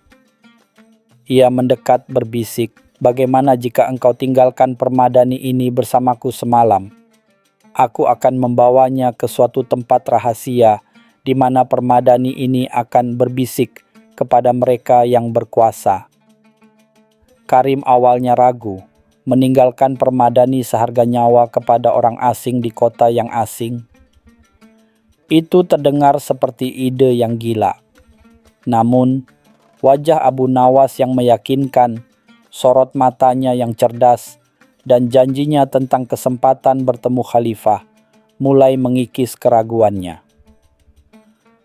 Ia mendekat berbisik, bagaimana jika engkau tinggalkan permadani ini bersamaku semalam? Aku akan membawanya ke suatu tempat rahasia di mana permadani ini akan berbisik kepada mereka yang berkuasa. Karim awalnya ragu, meninggalkan permadani seharga nyawa kepada orang asing di kota yang asing. Itu terdengar seperti ide yang gila. Namun, wajah Abu Nawas yang meyakinkan, sorot matanya yang cerdas, dan janjinya tentang kesempatan bertemu khalifah mulai mengikis keraguannya.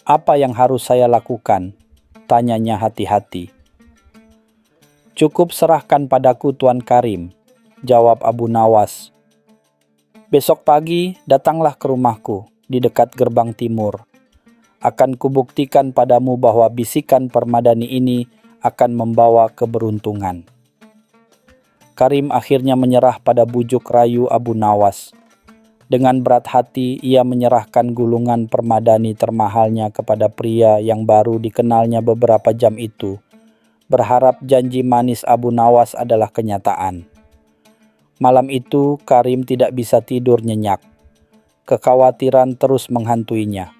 Apa yang harus saya lakukan? Tanyanya hati-hati. Cukup serahkan padaku Tuan Karim, jawab Abu Nawas. Besok pagi datanglah ke rumahku di dekat gerbang timur. Akan kubuktikan padamu bahwa bisikan permadani ini akan membawa keberuntungan. Karim akhirnya menyerah pada bujuk rayu Abu Nawas. Dengan berat hati ia menyerahkan gulungan permadani termahalnya kepada pria yang baru dikenalnya beberapa jam itu, berharap janji manis Abu Nawas adalah kenyataan. Malam itu Karim tidak bisa tidur nyenyak. Kekhawatiran terus menghantuinya.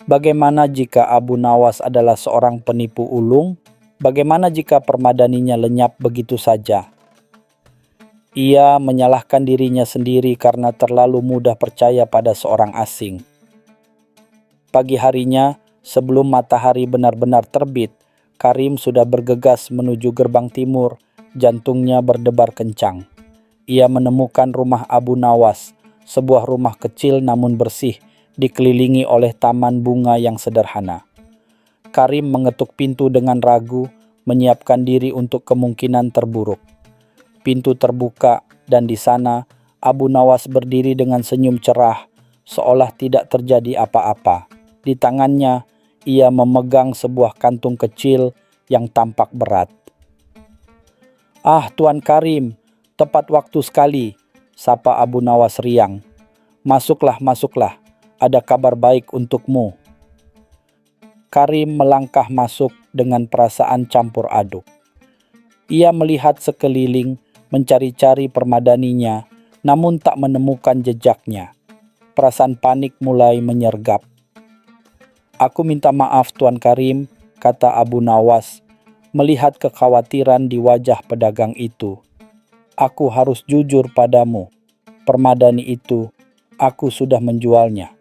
Bagaimana jika Abu Nawas adalah seorang penipu ulung? Bagaimana jika permadaninya lenyap begitu saja? Ia menyalahkan dirinya sendiri karena terlalu mudah percaya pada seorang asing. Pagi harinya, sebelum matahari benar-benar terbit, Karim sudah bergegas menuju gerbang timur, jantungnya berdebar kencang. Ia menemukan rumah Abu Nawas, sebuah rumah kecil namun bersih, dikelilingi oleh taman bunga yang sederhana. Karim mengetuk pintu dengan ragu, menyiapkan diri untuk kemungkinan terburuk. Pintu terbuka dan di sana Abu Nawas berdiri dengan senyum cerah, seolah tidak terjadi apa-apa. Di tangannya ia memegang sebuah kantung kecil yang tampak berat. "Ah, Tuan Karim, tepat waktu sekali," sapa Abu Nawas riang. "Masuklah, masuklah, ada kabar baik untukmu." Karim melangkah masuk dengan perasaan campur aduk. Ia melihat sekeliling, mencari-cari permadaninya, namun tak menemukan jejaknya. Perasaan panik mulai menyergap. "Aku minta maaf, Tuan Karim," kata Abu Nawas, melihat kekhawatiran di wajah pedagang itu. "Aku harus jujur padamu. Permadani itu, aku sudah menjualnya."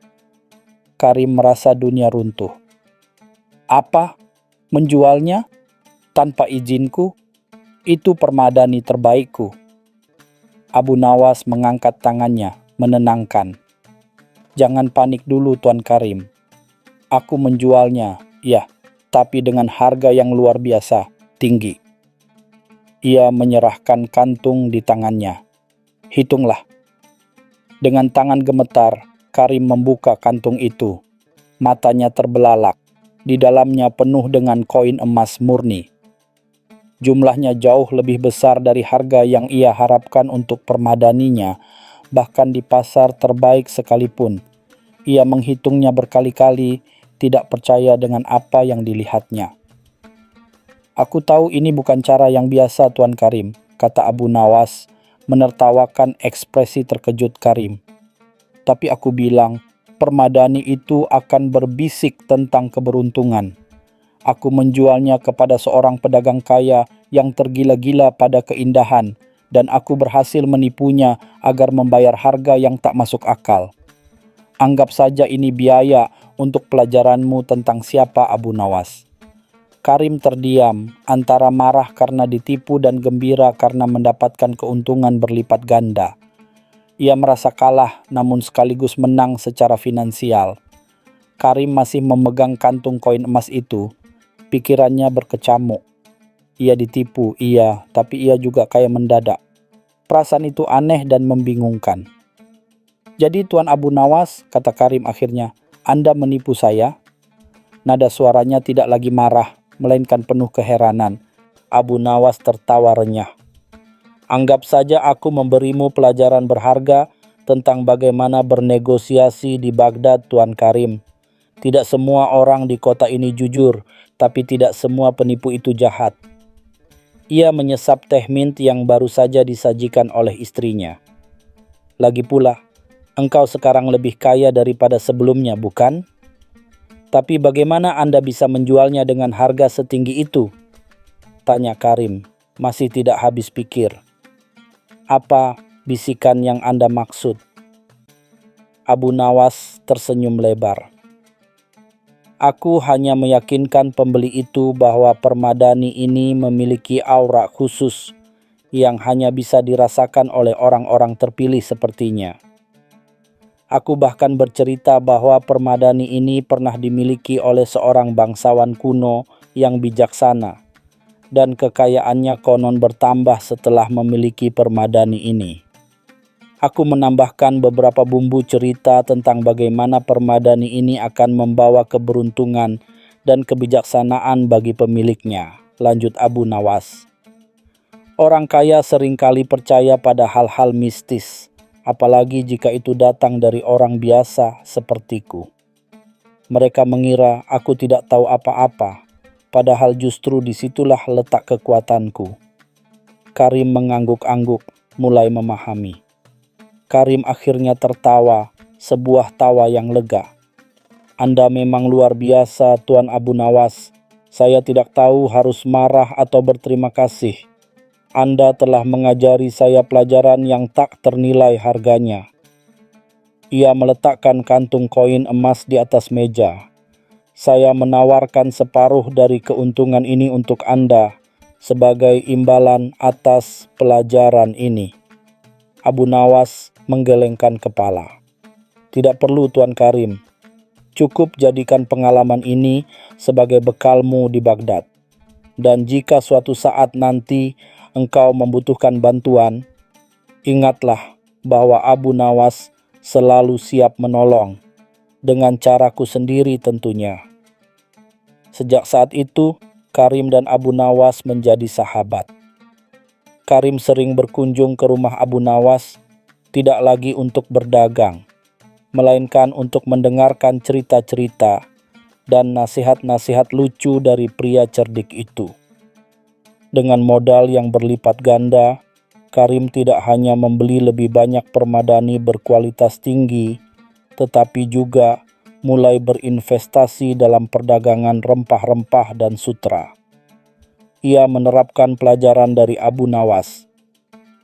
Karim merasa dunia runtuh. "Apa? Menjualnya? Tanpa izinku? Itu permadani terbaikku." Abu Nawas mengangkat tangannya, menenangkan. "Jangan panik dulu, Tuan Karim. Aku menjualnya, ya, tapi dengan harga yang luar biasa, tinggi." Ia menyerahkan kantung di tangannya. "Hitunglah." Dengan tangan gemetar, Karim membuka kantung itu. Matanya terbelalak. Di dalamnya penuh dengan koin emas murni. Jumlahnya jauh lebih besar dari harga yang ia harapkan untuk permadaninya, bahkan di pasar terbaik sekalipun. Ia menghitungnya berkali-kali, tidak percaya dengan apa yang dilihatnya. "Aku tahu ini bukan cara yang biasa, Tuan Karim," kata Abu Nawas, menertawakan ekspresi terkejut Karim. "Tapi aku bilang, permadani itu akan berbisik tentang keberuntungan. Aku menjualnya kepada seorang pedagang kaya yang tergila-gila pada keindahan, dan aku berhasil menipunya agar membayar harga yang tak masuk akal. Anggap saja ini biaya untuk pelajaranmu tentang siapa Abu Nawas." Karim terdiam, antara marah karena ditipu dan gembira karena mendapatkan keuntungan berlipat ganda. Ia merasa kalah namun sekaligus menang secara finansial. Karim masih memegang kantung koin emas itu. Pikirannya berkecamuk. Ia ditipu, iya, tapi ia juga kaya mendadak. Perasaan itu aneh dan membingungkan. "Jadi Tuan Abu Nawas," kata Karim akhirnya, "Anda menipu saya?" Nada suaranya tidak lagi marah, melainkan penuh keheranan. Abu Nawas tertawa renyah. "Anggap saja aku memberimu pelajaran berharga tentang bagaimana bernegosiasi di Baghdad, Tuan Karim. Tidak semua orang di kota ini jujur, tapi tidak semua penipu itu jahat." Ia menyesap teh mint yang baru saja disajikan oleh istrinya. "Lagi pula, engkau sekarang lebih kaya daripada sebelumnya, bukan? Tapi bagaimana Anda bisa menjualnya dengan harga setinggi itu?" tanya Karim, masih tidak habis pikir. "Apa bisikan yang Anda maksud?" Abu Nawas tersenyum lebar. "Aku hanya meyakinkan pembeli itu bahwa permadani ini memiliki aura khusus yang hanya bisa dirasakan oleh orang-orang terpilih sepertinya. Aku bahkan bercerita bahwa permadani ini pernah dimiliki oleh seorang bangsawan kuno yang bijaksana, dan kekayaannya konon bertambah setelah memiliki permadani ini. Aku menambahkan beberapa bumbu cerita tentang bagaimana permadani ini akan membawa keberuntungan dan kebijaksanaan bagi pemiliknya," lanjut Abu Nawas. "Orang kaya seringkali percaya pada hal-hal mistis, apalagi jika itu datang dari orang biasa sepertiku. Mereka mengira aku tidak tahu apa-apa, padahal justru disitulah letak kekuatanku." Karim mengangguk-angguk, mulai memahami. Karim akhirnya tertawa, sebuah tawa yang lega. "Anda memang luar biasa, Tuan Abu Nawas. Saya tidak tahu harus marah atau berterima kasih. Anda telah mengajari saya pelajaran yang tak ternilai harganya." Ia meletakkan kantung koin emas di atas meja. "Saya menawarkan separuh dari keuntungan ini untuk Anda sebagai imbalan atas pelajaran ini." Abu Nawas menggelengkan kepala. "Tidak perlu, Tuan Karim. Cukup jadikan pengalaman ini sebagai bekalmu di Baghdad. Dan jika suatu saat nanti engkau membutuhkan bantuan, ingatlah bahwa Abu Nawas selalu siap menolong, dengan caraku sendiri tentunya." Sejak saat itu, Karim dan Abu Nawas menjadi sahabat. Karim sering berkunjung ke rumah Abu Nawas, tidak lagi untuk berdagang, melainkan untuk mendengarkan cerita-cerita dan nasihat-nasihat lucu dari pria cerdik itu. Dengan modal yang berlipat ganda, Karim tidak hanya membeli lebih banyak permadani berkualitas tinggi, tetapi juga mulai berinvestasi dalam perdagangan rempah-rempah dan sutra. Ia menerapkan pelajaran dari Abu Nawas,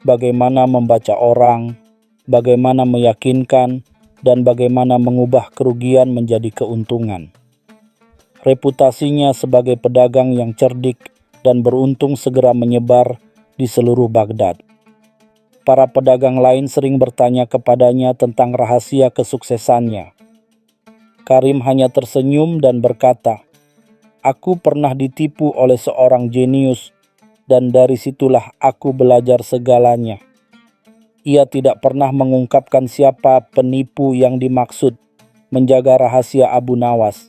bagaimana membaca orang, bagaimana meyakinkan, dan bagaimana mengubah kerugian menjadi keuntungan. Reputasinya sebagai pedagang yang cerdik dan beruntung segera menyebar di seluruh Baghdad. Para pedagang lain sering bertanya kepadanya tentang rahasia kesuksesannya. Karim hanya tersenyum dan berkata, "Aku pernah ditipu oleh seorang jenius, dan dari situlah aku belajar segalanya." Ia tidak pernah mengungkapkan siapa penipu yang dimaksud, menjaga rahasia Abu Nawas.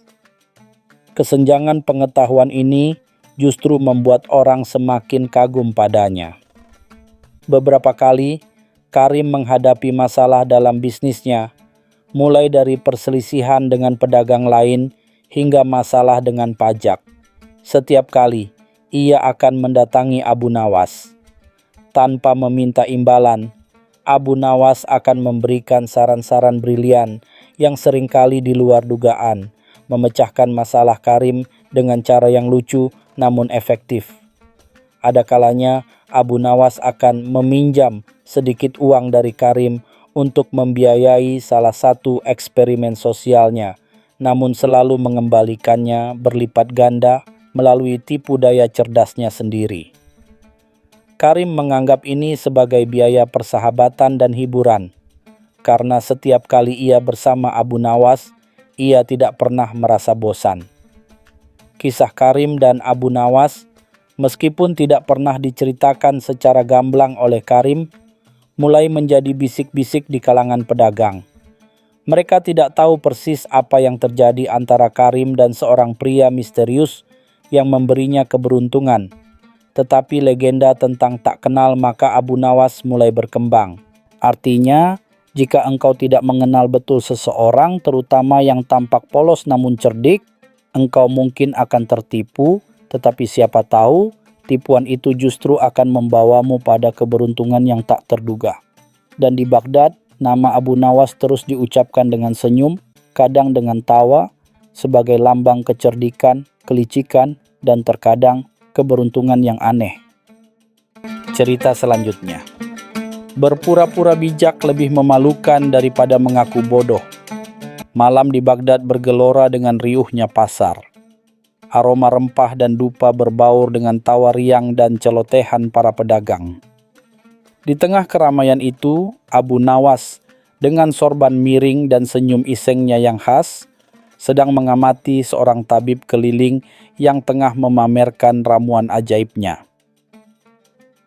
Kesenjangan pengetahuan ini justru membuat orang semakin kagum padanya. Beberapa kali, Karim menghadapi masalah dalam bisnisnya, mulai dari perselisihan dengan pedagang lain hingga masalah dengan pajak. Setiap kali, ia akan mendatangi Abu Nawas. Tanpa meminta imbalan, Abu Nawas akan memberikan saran-saran brilian yang seringkali di luar dugaan, memecahkan masalah Karim dengan cara yang lucu namun efektif. Ada kalanya Abu Nawas akan meminjam sedikit uang dari Karim untuk membiayai salah satu eksperimen sosialnya, namun selalu mengembalikannya berlipat ganda melalui tipu daya cerdasnya sendiri. Karim menganggap ini sebagai biaya persahabatan dan hiburan, karena setiap kali ia bersama Abu Nawas, ia tidak pernah merasa bosan. Kisah Karim dan Abu Nawas, meskipun tidak pernah diceritakan secara gamblang oleh Karim, mulai menjadi bisik-bisik di kalangan pedagang. Mereka tidak tahu persis apa yang terjadi antara Karim dan seorang pria misterius yang memberinya keberuntungan. Tetapi legenda tentang tak kenal maka Abu Nawas mulai berkembang. Artinya, jika engkau tidak mengenal betul seseorang, terutama yang tampak polos namun cerdik, engkau mungkin akan tertipu, tetapi siapa tahu tipuan itu justru akan membawamu pada keberuntungan yang tak terduga. Dan di Baghdad, nama Abu Nawas terus diucapkan dengan senyum, kadang dengan tawa, sebagai lambang kecerdikan, kelicikan, dan terkadang keberuntungan yang aneh. Cerita selanjutnya. Berpura-pura bijak lebih memalukan daripada mengaku bodoh. Malam di Baghdad bergelora dengan riuhnya pasar. Aroma rempah dan dupa berbaur dengan tawa riang dan celotehan para pedagang. Di tengah keramaian itu, Abu Nawas dengan sorban miring dan senyum isengnya yang khas, sedang mengamati seorang tabib keliling yang tengah memamerkan ramuan ajaibnya.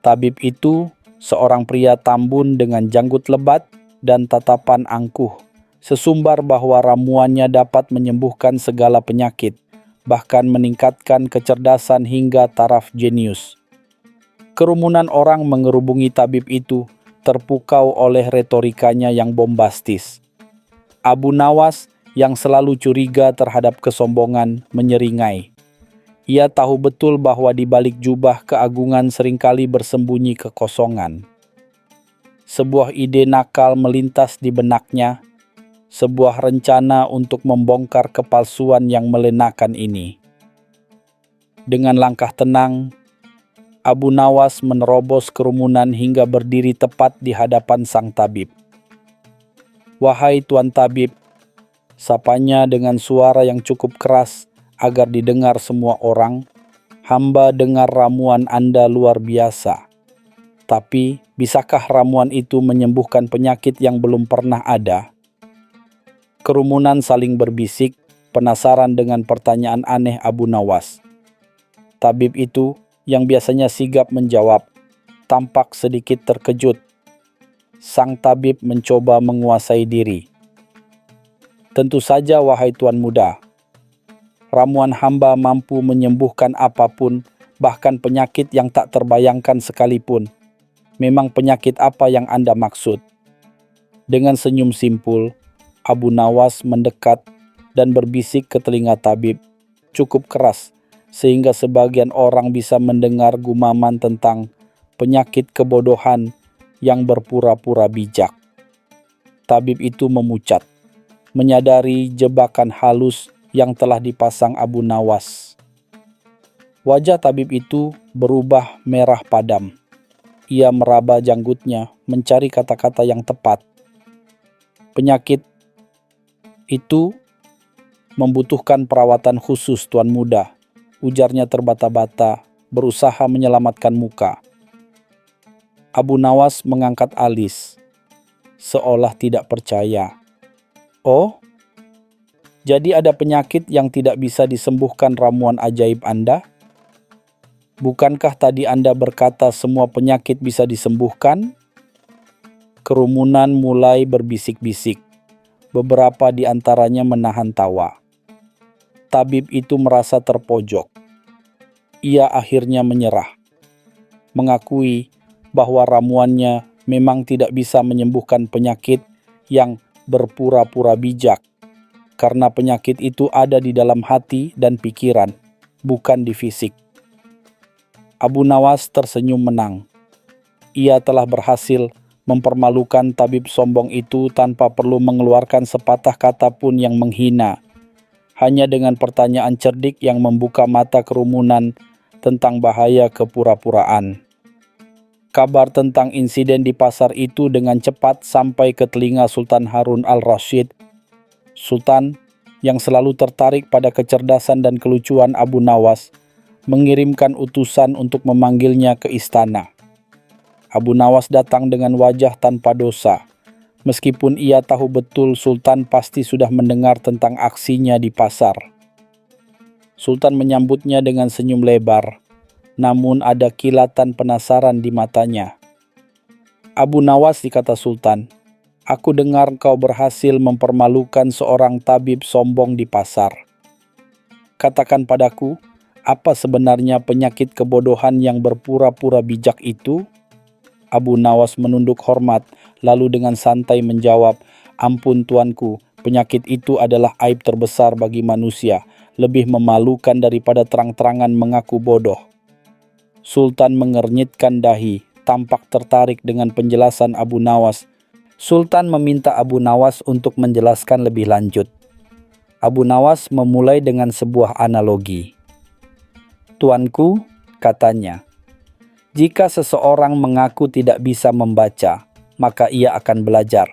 Tabib itu seorang pria tambun dengan janggut lebat dan tatapan angkuh, sesumbar bahwa ramuannya dapat menyembuhkan segala penyakit, bahkan meningkatkan kecerdasan hingga taraf jenius. Kerumunan orang mengerubungi tabib itu, terpukau oleh retorikanya yang bombastis. Abu Nawas yang selalu curiga terhadap kesombongan menyeringai. Ia tahu betul bahwa di balik jubah keagungan seringkali bersembunyi kekosongan. Sebuah ide nakal melintas di benaknya, sebuah rencana untuk membongkar kepalsuan yang melenakan ini. Dengan langkah tenang, Abu Nawas menerobos kerumunan hingga berdiri tepat di hadapan sang tabib. "Wahai Tuan Tabib," sapanya dengan suara yang cukup keras agar didengar semua orang, "hamba dengar ramuan Anda luar biasa. Tapi, bisakah ramuan itu menyembuhkan penyakit yang belum pernah ada?" Kerumunan saling berbisik, penasaran dengan pertanyaan aneh Abu Nawas. Tabib itu, yang biasanya sigap menjawab, tampak sedikit terkejut. Sang tabib mencoba menguasai diri. "Tentu saja, wahai Tuan Muda. Ramuan hamba mampu menyembuhkan apapun, bahkan penyakit yang tak terbayangkan sekalipun. memang penyakit apa yang Anda maksud?" Dengan senyum simpul, Abu Nawas mendekat dan berbisik ke telinga tabib, cukup keras sehingga sebagian orang bisa mendengar gumaman tentang penyakit kebodohan yang berpura-pura bijak. Tabib itu memucat, menyadari jebakan halus yang telah dipasang Abu Nawas. Wajah tabib itu berubah merah padam. Ia meraba janggutnya, mencari kata-kata yang tepat. "Penyakit itu membutuhkan perawatan khusus, Tuan Muda," ujarnya terbata-bata, berusaha menyelamatkan muka. Abu Nawas mengangkat alis, seolah tidak percaya. "Oh, jadi ada penyakit yang tidak bisa disembuhkan ramuan ajaib Anda? Bukankah tadi Anda berkata semua penyakit bisa disembuhkan?" Kerumunan mulai berbisik-bisik. Beberapa di antaranya menahan tawa. Tabib itu merasa terpojok. Ia akhirnya menyerah, mengakui bahwa ramuannya memang tidak bisa menyembuhkan penyakit yang berpura-pura bijak, karena penyakit itu ada di dalam hati dan pikiran, bukan di fisik. Abu Nawas tersenyum menang. Ia telah berhasil mempermalukan tabib sombong itu tanpa perlu mengeluarkan sepatah kata pun yang menghina, hanya dengan pertanyaan cerdik yang membuka mata kerumunan tentang bahaya kepura-puraan. Kabar tentang insiden di pasar itu dengan cepat sampai ke telinga Sultan Harun al-Rasyid. Sultan, yang selalu tertarik pada kecerdasan dan kelucuan Abu Nawas, mengirimkan utusan untuk memanggilnya ke istana. Abu Nawas datang dengan wajah tanpa dosa, meskipun ia tahu betul Sultan pasti sudah mendengar tentang aksinya di pasar. Sultan menyambutnya dengan senyum lebar, namun ada kilatan penasaran di matanya. "Abu Nawas," dikata Sultan, "aku dengar kau berhasil mempermalukan seorang tabib sombong di pasar. Katakan padaku, apa sebenarnya penyakit kebodohan yang berpura-pura bijak itu?" Abu Nawas menunduk hormat, lalu dengan santai menjawab, "Ampun tuanku, penyakit itu adalah aib terbesar bagi manusia, lebih memalukan daripada terang-terangan mengaku bodoh." Sultan mengernyitkan dahi, tampak tertarik dengan penjelasan Abu Nawas. Sultan meminta Abu Nawas untuk menjelaskan lebih lanjut. Abu Nawas memulai dengan sebuah analogi. "Tuanku," katanya, "jika seseorang mengaku tidak bisa membaca, maka ia akan belajar.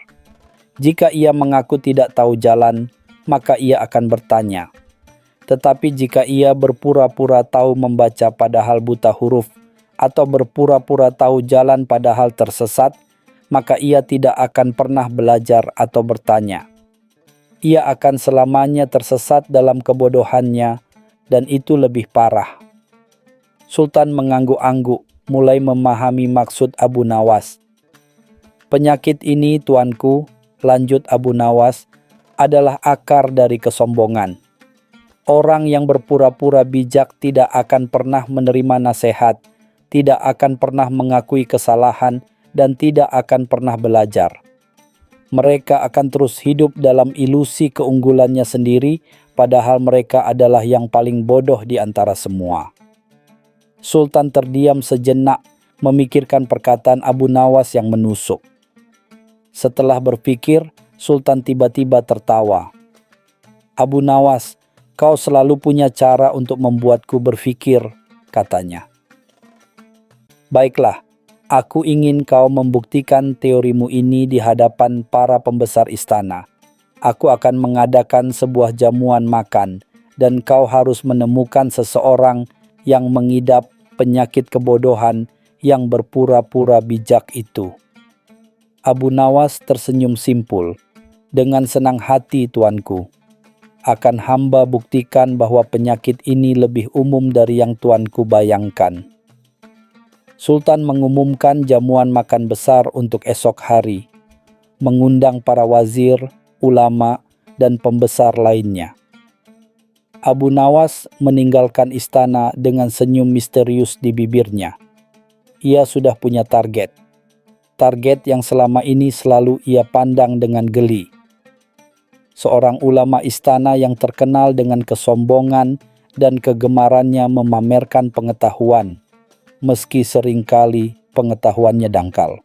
Jika ia mengaku tidak tahu jalan, maka ia akan bertanya. Tetapi jika ia berpura-pura tahu membaca padahal buta huruf, atau berpura-pura tahu jalan padahal tersesat, maka ia tidak akan pernah belajar atau bertanya. Ia akan selamanya tersesat dalam kebodohannya, dan itu lebih parah." Sultan mengangguk-angguk, mulai memahami maksud Abu Nawas. "Penyakit ini, tuanku," lanjut Abu Nawas, "adalah akar dari kesombongan. Orang yang berpura-pura bijak tidak akan pernah menerima nasihat, tidak akan pernah mengakui kesalahan, dan tidak akan pernah belajar. Mereka akan terus hidup dalam ilusi keunggulannya sendiri, padahal mereka adalah yang paling bodoh di antara semua." Sultan terdiam sejenak, memikirkan perkataan Abu Nawas yang menusuk. Setelah berpikir, Sultan tiba-tiba tertawa. "Abu Nawas, kau selalu punya cara untuk membuatku berpikir," katanya. "Baiklah, aku ingin kau membuktikan teorimu ini di hadapan para pembesar istana. Aku akan mengadakan sebuah jamuan makan, dan kau harus menemukan seseorang yang mengidap penyakit kebodohan yang berpura-pura bijak itu." Abu Nawas tersenyum simpul. "Dengan senang hati, tuanku. Akan hamba buktikan bahwa penyakit ini lebih umum dari yang tuanku bayangkan." Sultan mengumumkan jamuan makan besar untuk esok hari, mengundang para wazir, ulama, dan pembesar lainnya. Abu Nawas meninggalkan istana dengan senyum misterius di bibirnya. Ia sudah punya target. target yang selama ini selalu ia pandang dengan geli. Seorang ulama istana yang terkenal dengan kesombongan dan kegemarannya memamerkan pengetahuan, meski seringkali pengetahuannya dangkal.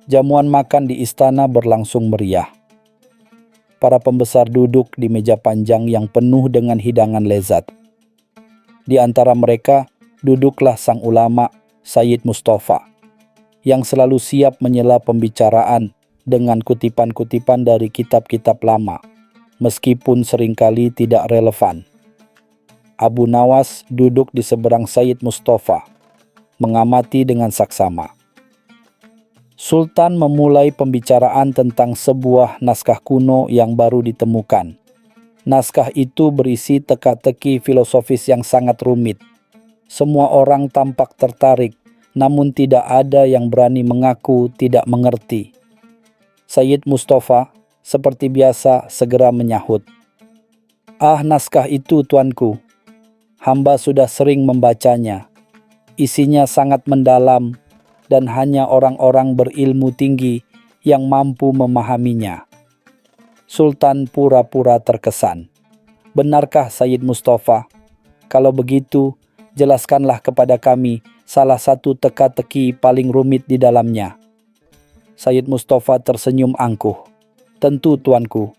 Jamuan makan di istana berlangsung meriah. Para pembesar duduk di meja panjang yang penuh dengan hidangan lezat. Di antara mereka, duduklah sang ulama Sayyid Mustafa, yang selalu siap menyela pembicaraan dengan kutipan-kutipan dari kitab-kitab lama, meskipun seringkali tidak relevan. Abu Nawas duduk di seberang Sayyid Mustafa, mengamati dengan saksama. Sultan memulai pembicaraan tentang sebuah naskah kuno yang baru ditemukan. Naskah itu berisi teka-teki filosofis yang sangat rumit. Semua orang tampak tertarik, namun tidak ada yang berani mengaku tidak mengerti. Sayyid Mustafa, seperti biasa, segera menyahut. "Ah, naskah itu, tuanku. Hamba sudah sering membacanya. Isinya sangat mendalam, dan hanya orang-orang berilmu tinggi yang mampu memahaminya." Sultan pura-pura terkesan. "Benarkah Sayyid Mustafa? Kalau begitu, jelaskanlah kepada kami salah satu teka-teki paling rumit di dalamnya." Sayyid Mustafa tersenyum angkuh. "Tentu, tuanku.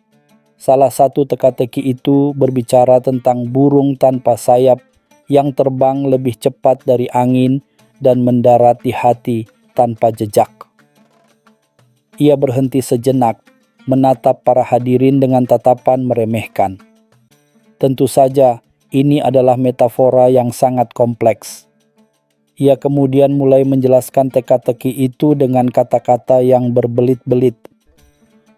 Salah satu teka-teki itu berbicara tentang burung tanpa sayap yang terbang lebih cepat dari angin dan mendarat di hati tanpa jejak." Ia berhenti sejenak, menatap para hadirin dengan tatapan meremehkan. Tentu saja, ini adalah metafora yang sangat kompleks. Ia kemudian mulai menjelaskan teka-teki itu dengan kata-kata yang berbelit-belit,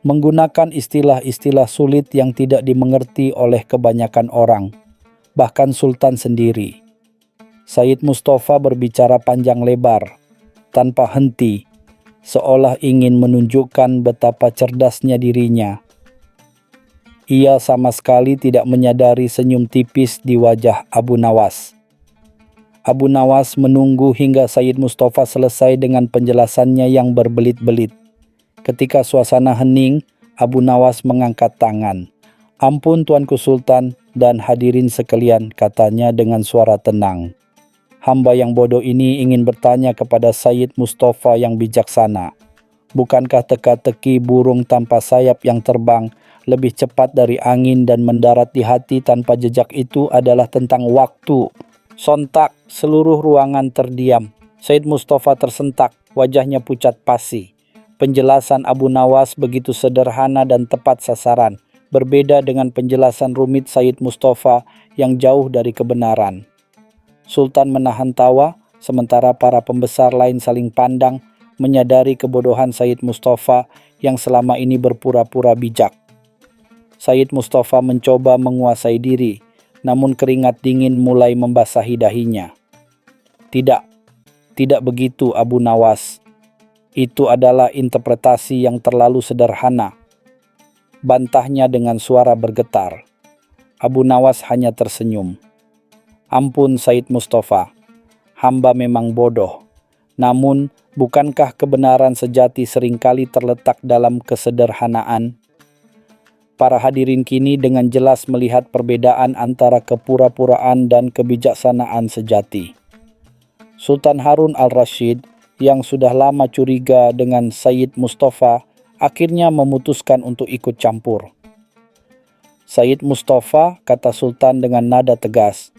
menggunakan istilah-istilah sulit yang tidak dimengerti oleh kebanyakan orang, bahkan Sultan sendiri. Sayyid Mustafa berbicara panjang lebar, tanpa henti, seolah ingin menunjukkan betapa cerdasnya dirinya. Ia sama sekali tidak menyadari senyum tipis di wajah Abu Nawas. Abu Nawas menunggu hingga Sayyid Mustafa selesai dengan penjelasannya yang berbelit-belit. Ketika suasana hening, Abu Nawas mengangkat tangan. "Ampun, Tuanku Sultan dan hadirin sekalian," katanya dengan suara tenang. "Hamba yang bodoh ini ingin bertanya kepada Sayyid Mustafa yang bijaksana. Bukankah teka-teki burung tanpa sayap yang terbang lebih cepat dari angin dan mendarat di hati tanpa jejak itu adalah tentang waktu?" Sontak seluruh ruangan terdiam. Sayyid Mustafa tersentak, wajahnya pucat pasi. Penjelasan Abu Nawas begitu sederhana dan tepat sasaran, berbeda dengan penjelasan rumit Sayyid Mustafa yang jauh dari kebenaran. Sultan menahan tawa, sementara para pembesar lain saling pandang, menyadari kebodohan Sayyid Mustafa yang selama ini berpura-pura bijak. Sayyid Mustafa mencoba menguasai diri, namun keringat dingin mulai membasahi dahinya. Tidak begitu, Abu Nawas. Itu adalah interpretasi yang terlalu sederhana." Bantahnya dengan suara bergetar. Abu Nawas hanya tersenyum. "Ampun, Sayyid Mustafa. Hamba memang bodoh. Namun, bukankah kebenaran sejati seringkali terletak dalam kesederhanaan?" Para hadirin kini dengan jelas melihat perbedaan antara kepura-puraan dan kebijaksanaan sejati. Sultan Harun al-Rashid yang sudah lama curiga dengan Sayyid Mustafa akhirnya memutuskan untuk ikut campur. "Sayyid Mustafa," kata Sultan dengan nada tegas,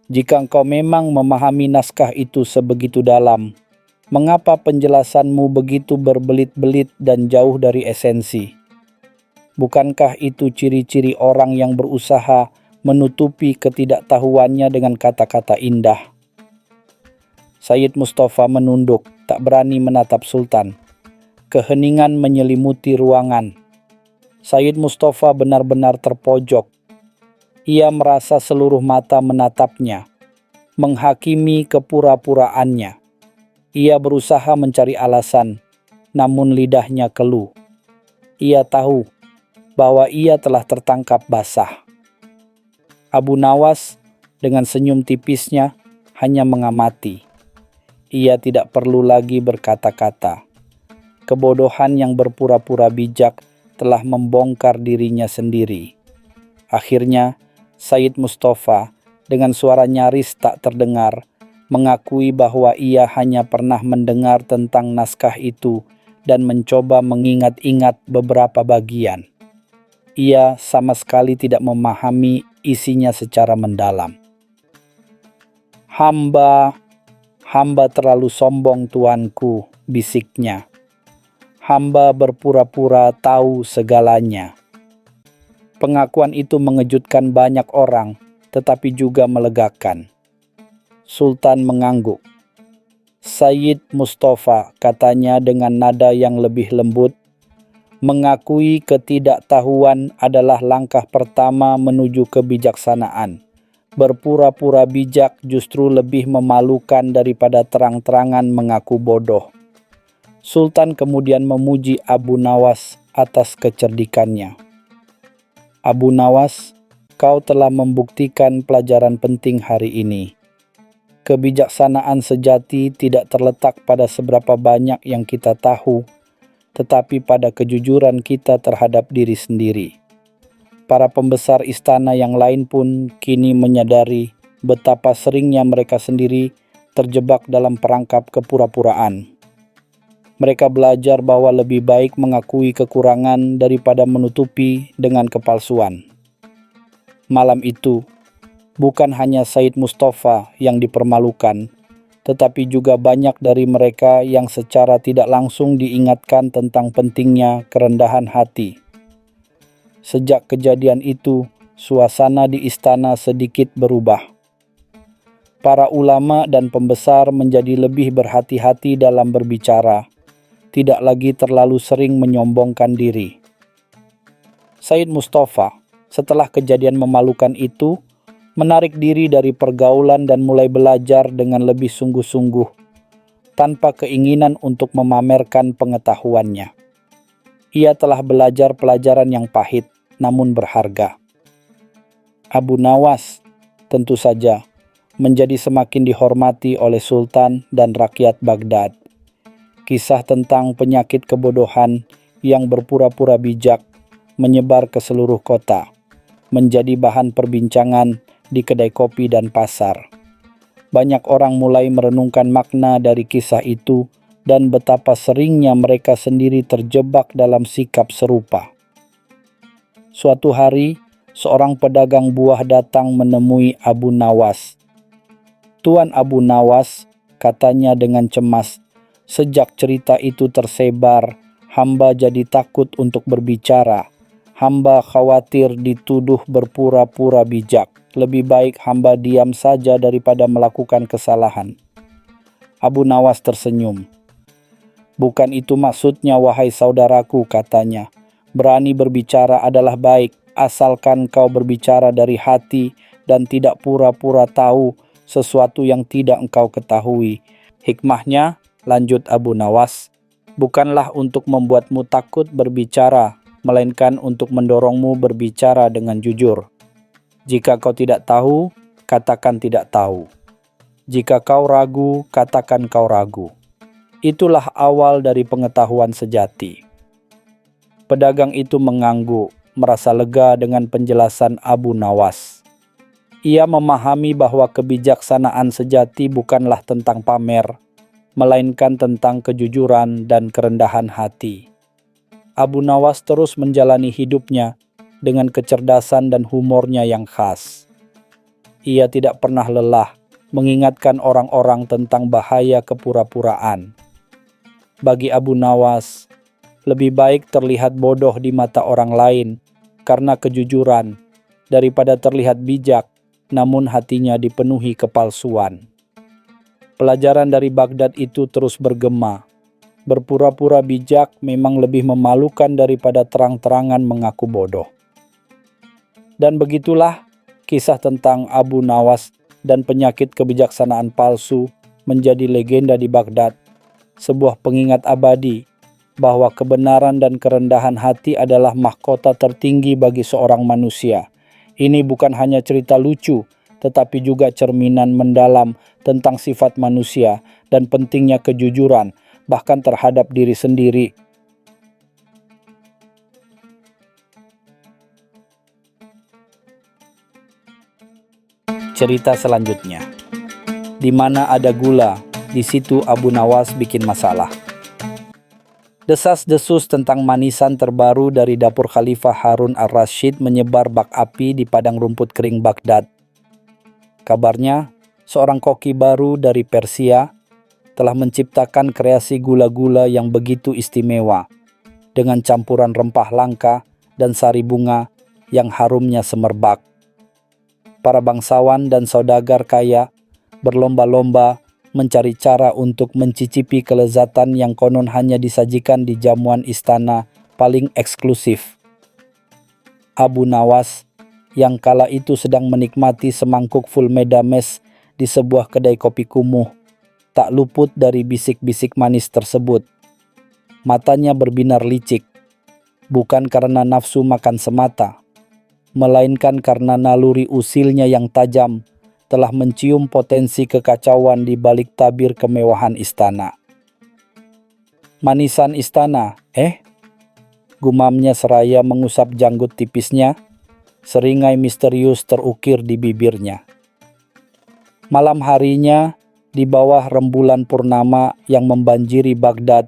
"jika engkau memang memahami naskah itu sebegitu dalam, mengapa penjelasanmu begitu berbelit-belit dan jauh dari esensi? Bukankah itu ciri-ciri orang yang berusaha menutupi ketidaktahuannya dengan kata-kata indah?" Sayyid Mustafa menunduk, tak berani menatap Sultan. Keheningan menyelimuti ruangan. Sayyid Mustafa benar-benar terpojok. Ia merasa seluruh mata menatapnya, menghakimi kepura-puraannya. Ia berusaha mencari alasan, namun lidahnya keluh. Ia tahu bahwa ia telah tertangkap basah. Abu Nawas dengan senyum tipisnya hanya mengamati. Ia tidak perlu lagi berkata-kata. Kebodohan yang berpura-pura bijak telah membongkar dirinya sendiri. Akhirnya, Said Mustafa dengan suara nyaris tak terdengar mengakui bahwa ia hanya pernah mendengar tentang naskah itu dan mencoba mengingat-ingat beberapa bagian. Ia sama sekali tidak memahami isinya secara mendalam. Hamba terlalu sombong tuanku, bisiknya. Hamba berpura-pura tahu segalanya. Pengakuan itu mengejutkan banyak orang, tetapi juga melegakan. Sultan mengangguk. Said Mustafa, katanya dengan nada yang lebih lembut, mengakui ketidaktahuan adalah langkah pertama menuju kebijaksanaan. Berpura-pura bijak justru lebih memalukan daripada terang-terangan mengaku bodoh. Sultan kemudian memuji Abu Nawas atas kecerdikannya. Abu Nawas, kau telah membuktikan pelajaran penting hari ini. Kebijaksanaan sejati tidak terletak pada seberapa banyak yang kita tahu, tetapi pada kejujuran kita terhadap diri sendiri. Para pembesar istana yang lain pun kini menyadari betapa seringnya mereka sendiri terjebak dalam perangkap kepura-puraan. Mereka belajar bahwa lebih baik mengakui kekurangan daripada menutupi dengan kepalsuan. Malam itu, bukan hanya Said Mustafa yang dipermalukan, tetapi juga banyak dari mereka yang secara tidak langsung diingatkan tentang pentingnya kerendahan hati. Sejak kejadian itu, suasana di istana sedikit berubah. Para ulama dan pembesar menjadi lebih berhati-hati dalam berbicara, tidak lagi terlalu sering menyombongkan diri. Said Mustafa, setelah kejadian memalukan itu, menarik diri dari pergaulan dan mulai belajar dengan lebih sungguh-sungguh, tanpa keinginan untuk memamerkan pengetahuannya. Ia telah belajar pelajaran yang pahit, namun berharga. Abu Nawas, tentu saja, menjadi semakin dihormati oleh Sultan dan rakyat Baghdad. Kisah tentang penyakit kebodohan yang berpura-pura bijak menyebar ke seluruh kota, menjadi bahan perbincangan di kedai kopi dan pasar. Banyak orang mulai merenungkan makna dari kisah itu dan betapa seringnya mereka sendiri terjebak dalam sikap serupa. Suatu hari, seorang pedagang buah datang menemui Abu Nawas. "Tuan Abu Nawas," katanya dengan cemas, "sejak cerita itu tersebar, hamba jadi takut untuk berbicara. Hamba khawatir dituduh berpura-pura bijak. Lebih baik hamba diam saja daripada melakukan kesalahan." Abu Nawas tersenyum. "Bukan itu maksudnya, wahai saudaraku," katanya. "Berani berbicara adalah baik, asalkan kau berbicara dari hati dan tidak pura-pura tahu sesuatu yang tidak engkau ketahui. Hikmahnya," lanjut Abu Nawas, "bukanlah untuk membuatmu takut berbicara, melainkan untuk mendorongmu berbicara dengan jujur. Jika kau tidak tahu, katakan tidak tahu. Jika kau ragu, katakan kau ragu. Itulah awal dari pengetahuan sejati." Pedagang itu mengangguk, merasa lega dengan penjelasan Abu Nawas. Ia memahami bahwa kebijaksanaan sejati bukanlah tentang pamer, melainkan tentang kejujuran dan kerendahan hati. Abu Nawas terus menjalani hidupnya dengan kecerdasan dan humornya yang khas. Ia tidak pernah lelah mengingatkan orang-orang tentang bahaya kepura-puraan. Bagi Abu Nawas, lebih baik terlihat bodoh di mata orang lain karena kejujuran daripada terlihat bijak namun hatinya dipenuhi kepalsuan. Pelajaran dari Baghdad itu terus bergema. Berpura-pura bijak memang lebih memalukan daripada terang-terangan mengaku bodoh. Dan begitulah kisah tentang Abu Nawas dan penyakit kebijaksanaan palsu menjadi legenda di Baghdad, sebuah pengingat abadi bahwa kebenaran dan kerendahan hati adalah mahkota tertinggi bagi seorang manusia. Ini bukan hanya cerita lucu, tetapi juga cerminan mendalam tentang sifat manusia dan pentingnya kejujuran, bahkan terhadap diri sendiri. Cerita selanjutnya, di mana ada gula, di situ Abu Nawas bikin masalah. Desas-desus tentang manisan terbaru dari dapur Khalifah Harun al-Rashid menyebar bak api di padang rumput kering Baghdad. Kabarnya, seorang koki baru dari Persia telah menciptakan kreasi gula-gula yang begitu istimewa, dengan campuran rempah langka dan sari bunga yang harumnya semerbak. Para bangsawan dan saudagar kaya berlomba-lomba mencari cara untuk mencicipi kelezatan yang konon hanya disajikan di jamuan istana paling eksklusif. Abu Nawas yang kala itu sedang menikmati semangkuk full medames di sebuah kedai kopi kumuh, tak luput dari bisik-bisik manis tersebut. Matanya berbinar licik, bukan karena nafsu makan semata, melainkan karena naluri usilnya yang tajam telah mencium potensi kekacauan di balik tabir kemewahan istana. Manisan istana, gumamnya seraya mengusap janggut tipisnya, seringai misterius terukir di bibirnya. Malam harinya, di bawah rembulan purnama yang membanjiri Baghdad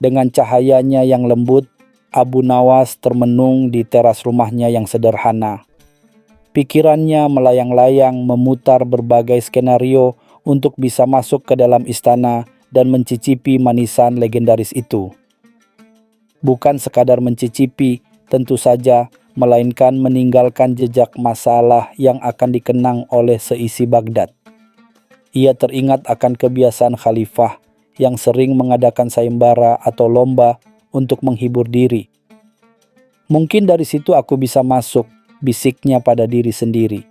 dengan cahayanya yang lembut, Abu Nawas termenung di teras rumahnya yang sederhana. Pikirannya melayang-layang memutar berbagai skenario untuk bisa masuk ke dalam istana dan mencicipi manisan legendaris itu. Bukan sekadar mencicipi, tentu saja, melainkan meninggalkan jejak masalah yang akan dikenang oleh seisi Baghdad. Ia teringat akan kebiasaan khalifah yang sering mengadakan sayembara atau lomba untuk menghibur diri. Mungkin dari situ aku bisa masuk, bisiknya pada diri sendiri.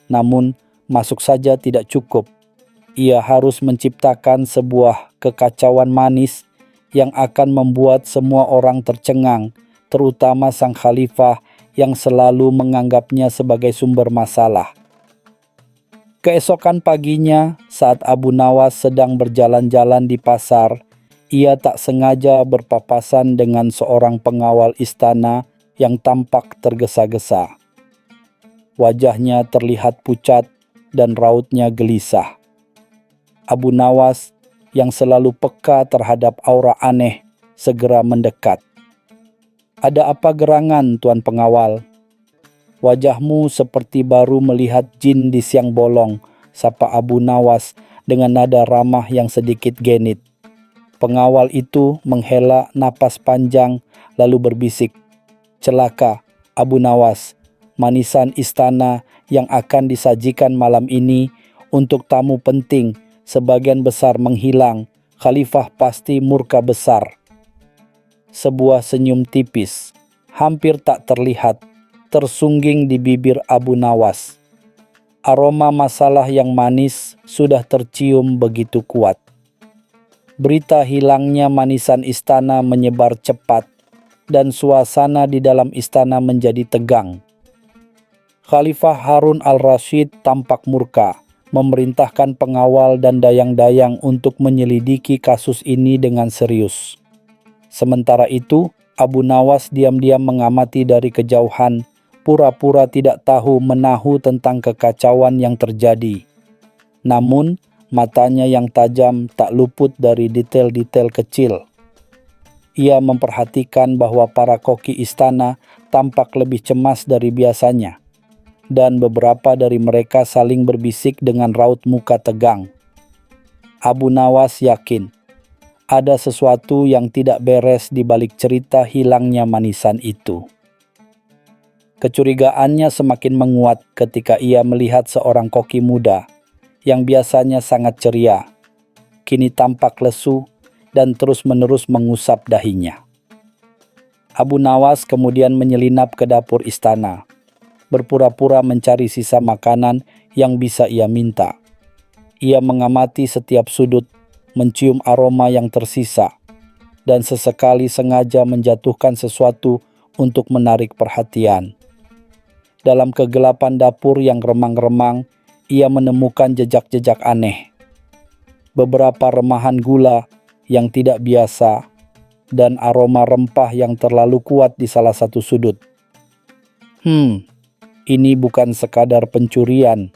Namun, masuk saja tidak cukup. Ia harus menciptakan sebuah kekacauan manis yang akan membuat semua orang tercengang, terutama sang khalifah yang selalu menganggapnya sebagai sumber masalah. Keesokan paginya, saat Abu Nawas sedang berjalan-jalan di pasar, ia tak sengaja berpapasan dengan seorang pengawal istana yang tampak tergesa-gesa. Wajahnya terlihat pucat dan rautnya gelisah. Abu Nawas yang selalu peka terhadap aura aneh segera mendekat. "Ada apa gerangan, Tuan Pengawal? Wajahmu seperti baru melihat jin di siang bolong," sapa Abu Nawas dengan nada ramah yang sedikit genit. Pengawal itu menghela napas panjang lalu berbisik, "Celaka, Abu Nawas, manisan istana yang akan disajikan malam ini untuk tamu penting sebagian besar menghilang. Khalifah pasti murka besar." Sebuah senyum tipis, hampir tak terlihat, tersungging di bibir Abu Nawas. Aroma masalah yang manis sudah tercium begitu kuat. Berita hilangnya manisan istana menyebar cepat dan suasana di dalam istana menjadi tegang. Khalifah Harun al-Rashid tampak murka, memerintahkan pengawal dan dayang-dayang untuk menyelidiki kasus ini dengan serius. Sementara itu, Abu Nawas diam-diam mengamati dari kejauhan, pura-pura tidak tahu menahu tentang kekacauan yang terjadi. Namun, matanya yang tajam tak luput dari detail-detail kecil. Ia memperhatikan bahwa para koki istana tampak lebih cemas dari biasanya, dan beberapa dari mereka saling berbisik dengan raut muka tegang. Abu Nawas yakin ada sesuatu yang tidak beres di balik cerita hilangnya manisan itu. Kecurigaannya semakin menguat ketika ia melihat seorang koki muda yang biasanya sangat ceria, kini tampak lesu dan terus-menerus mengusap dahinya. Abu Nawas kemudian menyelinap ke dapur istana, berpura-pura mencari sisa makanan yang bisa ia minta. Ia mengamati setiap sudut, mencium aroma yang tersisa, dan sesekali sengaja menjatuhkan sesuatu untuk menarik perhatian. Dalam kegelapan dapur yang remang-remang, ia menemukan jejak-jejak aneh. Beberapa remahan gula yang tidak biasa, dan aroma rempah yang terlalu kuat di salah satu sudut. Ini bukan sekadar pencurian,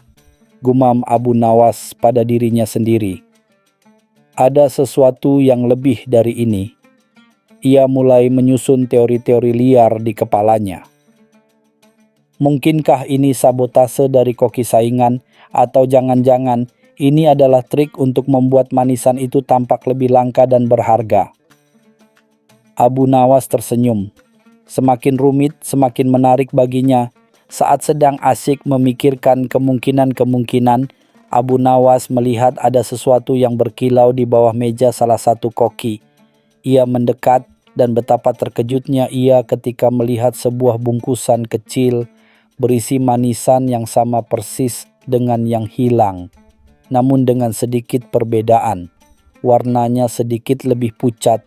gumam Abu Nawas pada dirinya sendiri. Ada sesuatu yang lebih dari ini. Ia mulai menyusun teori-teori liar di kepalanya. Mungkinkah ini sabotase dari koki saingan, atau jangan-jangan ini adalah trik untuk membuat manisan itu tampak lebih langka dan berharga? Abu Nawas tersenyum. Semakin rumit, semakin menarik baginya. Saat sedang asyik memikirkan kemungkinan-kemungkinan, Abu Nawas melihat ada sesuatu yang berkilau di bawah meja salah satu koki. Ia mendekat, dan betapa terkejutnya ia ketika melihat sebuah bungkusan kecil berisi manisan yang sama persis dengan yang hilang, namun dengan sedikit perbedaan. Warnanya sedikit lebih pucat,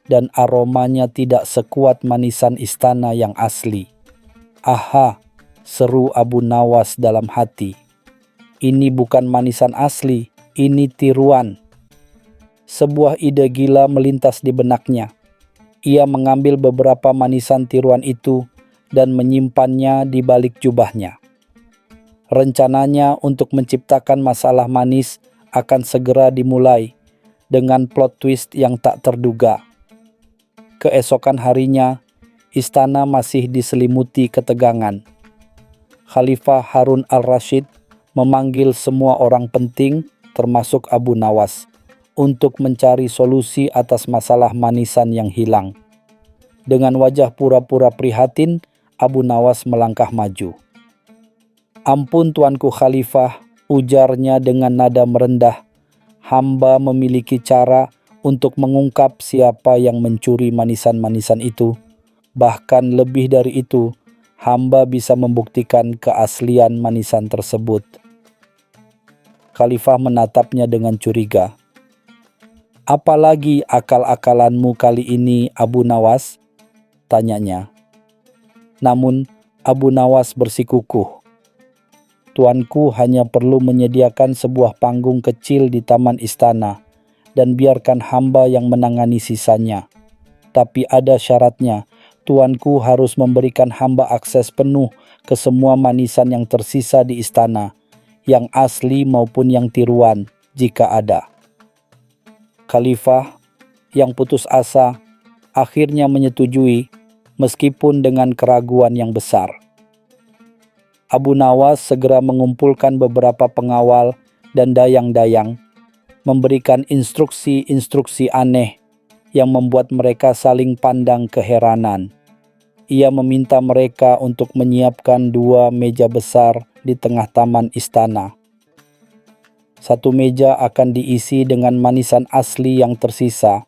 dan aromanya tidak sekuat manisan istana yang asli. Aha, seru Abu Nawas dalam hati. Ini bukan manisan asli, ini tiruan. Sebuah ide gila melintas di benaknya. Ia mengambil beberapa manisan tiruan itu dan menyimpannya di balik jubahnya. Rencananya untuk menciptakan masalah manis akan segera dimulai dengan plot twist yang tak terduga. Keesokan harinya, istana masih diselimuti ketegangan. Khalifah Harun al-Rashid memanggil semua orang penting, termasuk Abu Nawas, untuk mencari solusi atas masalah manisan yang hilang. Dengan wajah pura-pura prihatin, Abu Nawas melangkah maju. "Ampun Tuanku Khalifah," ujarnya dengan nada merendah. "Hamba memiliki cara untuk mengungkap siapa yang mencuri manisan-manisan itu. Bahkan lebih dari itu, hamba bisa membuktikan keaslian manisan tersebut." Khalifah menatapnya dengan curiga. "Apalagi akal-akalanmu kali ini, Abu Nawas?" tanyanya. Namun Abu Nawas bersikukuh. "Tuanku hanya perlu menyediakan sebuah panggung kecil di taman istana, dan biarkan hamba yang menangani sisanya. Tapi ada syaratnya, Tuanku harus memberikan hamba akses penuh ke semua manisan yang tersisa di istana, yang asli maupun yang tiruan, jika ada." Khalifah, yang putus asa, akhirnya menyetujui, meskipun dengan keraguan yang besar. Abu Nawas segera mengumpulkan beberapa pengawal dan dayang-dayang, memberikan instruksi-instruksi aneh yang membuat mereka saling pandang keheranan. Ia meminta mereka untuk menyiapkan 2 meja besar di tengah taman istana. Satu meja akan diisi dengan manisan asli yang tersisa,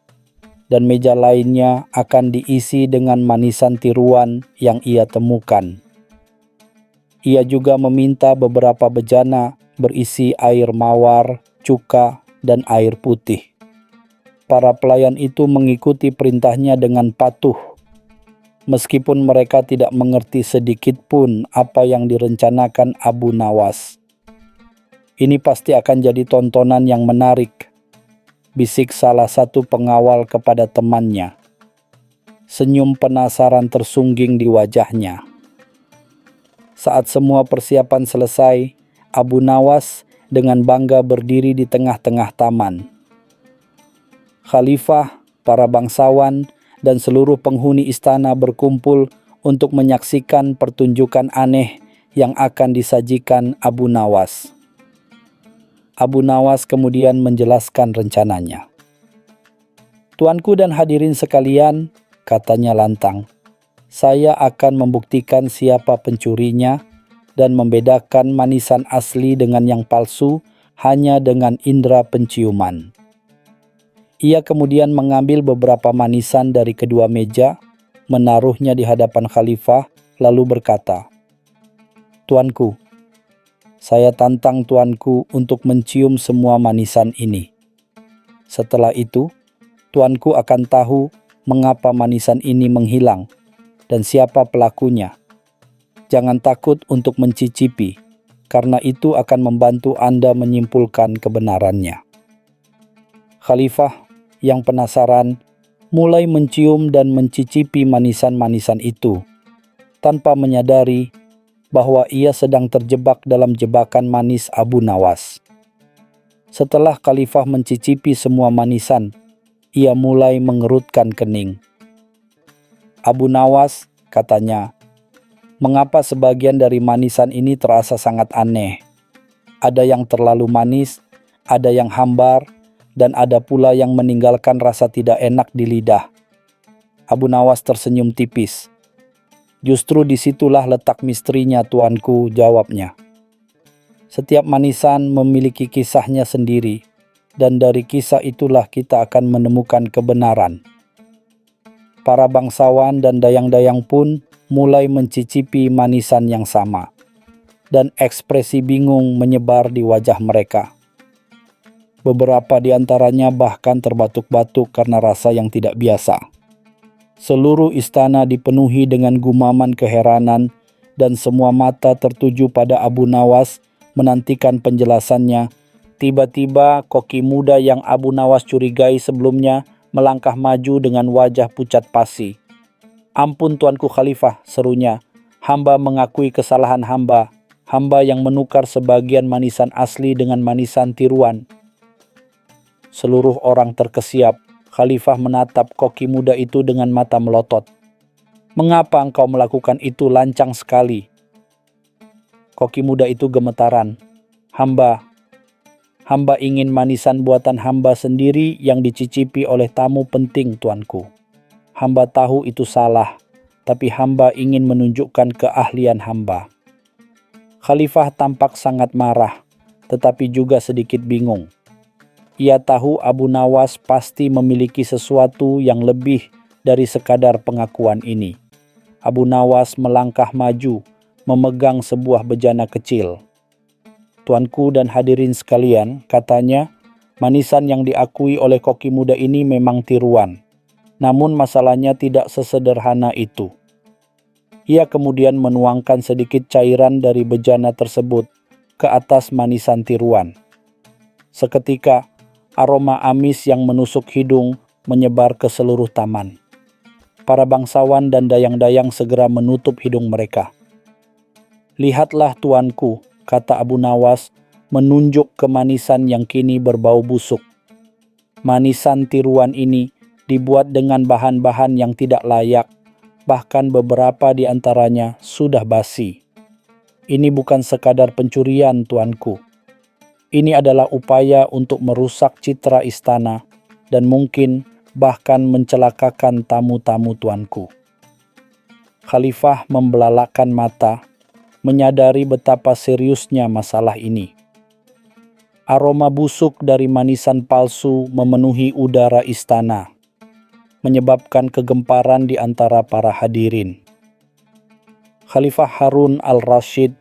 dan meja lainnya akan diisi dengan manisan tiruan yang ia temukan. Ia juga meminta beberapa bejana berisi air mawar, cuka, dan air putih. Para pelayan itu mengikuti perintahnya dengan patuh, meskipun mereka tidak mengerti sedikit pun apa yang direncanakan Abu Nawas. "Ini pasti akan jadi tontonan yang menarik," bisik salah satu pengawal kepada temannya. Senyum penasaran tersungging di wajahnya. Saat semua persiapan selesai, Abu Nawas dengan bangga berdiri di tengah-tengah taman. Khalifah, para bangsawan, dan seluruh penghuni istana berkumpul untuk menyaksikan pertunjukan aneh yang akan disajikan Abu Nawas. Abu Nawas kemudian menjelaskan rencananya. "Tuanku dan hadirin sekalian," katanya lantang, "saya akan membuktikan siapa pencurinya dan membedakan manisan asli dengan yang palsu hanya dengan indera penciuman." Ia kemudian mengambil beberapa manisan dari kedua meja, menaruhnya di hadapan Khalifah, lalu berkata, "Tuanku, saya tantang Tuanku untuk mencium semua manisan ini. Setelah itu, Tuanku akan tahu mengapa manisan ini menghilang dan siapa pelakunya. Jangan takut untuk mencicipi, karena itu akan membantu Anda menyimpulkan kebenarannya." Khalifah, yang penasaran mulai mencium dan mencicipi manisan-manisan itu, tanpa menyadari bahwa ia sedang terjebak dalam jebakan manis Abu Nawas. Setelah Khalifah mencicipi semua manisan, ia mulai mengerutkan kening. "Abu Nawas," katanya, "mengapa sebagian dari manisan ini terasa sangat aneh? Ada yang terlalu manis, ada yang hambar, dan ada pula yang meninggalkan rasa tidak enak di lidah." Abu Nawas tersenyum tipis. "Justru disitulah letak misterinya, tuanku," jawabnya. "Setiap manisan memiliki kisahnya sendiri, dan dari kisah itulah kita akan menemukan kebenaran." Para bangsawan dan dayang-dayang pun mulai mencicipi manisan yang sama, dan ekspresi bingung menyebar di wajah mereka. Beberapa di antaranya bahkan terbatuk-batuk karena rasa yang tidak biasa. Seluruh istana dipenuhi dengan gumaman keheranan, dan semua mata tertuju pada Abu Nawas menantikan penjelasannya. Tiba-tiba koki muda yang Abu Nawas curigai sebelumnya melangkah maju dengan wajah pucat pasi. "Ampun Tuanku Khalifah," serunya. "Hamba mengakui kesalahan hamba. Hamba yang menukar sebagian manisan asli dengan manisan tiruan." Seluruh orang terkesiap. Khalifah menatap koki muda itu dengan mata melotot. "Mengapa engkau melakukan itu, lancang sekali?" Koki muda itu gemetaran. Hamba ingin manisan buatan hamba sendiri yang dicicipi oleh tamu penting, tuanku. Hamba tahu itu salah, tapi hamba ingin menunjukkan keahlian hamba." Khalifah tampak sangat marah, tetapi juga sedikit bingung. Ia tahu Abu Nawas pasti memiliki sesuatu yang lebih dari sekadar pengakuan ini. Abu Nawas melangkah maju, memegang sebuah bejana kecil. "Tuanku dan hadirin sekalian," katanya, "manisan yang diakui oleh koki muda ini memang tiruan. Namun masalahnya tidak sesederhana itu." Ia kemudian menuangkan sedikit cairan dari bejana tersebut ke atas manisan tiruan. Seketika, aroma amis yang menusuk hidung menyebar ke seluruh taman. Para bangsawan dan dayang-dayang segera menutup hidung mereka. "Lihatlah tuanku," kata Abu Nawas, menunjuk ke manisan yang kini berbau busuk. "Manisan tiruan ini dibuat dengan bahan-bahan yang tidak layak, bahkan beberapa di antaranya sudah basi. Ini bukan sekadar pencurian, tuanku. Ini adalah upaya untuk merusak citra istana dan mungkin bahkan mencelakakan tamu-tamu tuanku." Khalifah membelalakan mata, menyadari betapa seriusnya masalah ini. Aroma busuk dari manisan palsu memenuhi udara istana, menyebabkan kegemparan di antara para hadirin. Khalifah Harun al-Rashid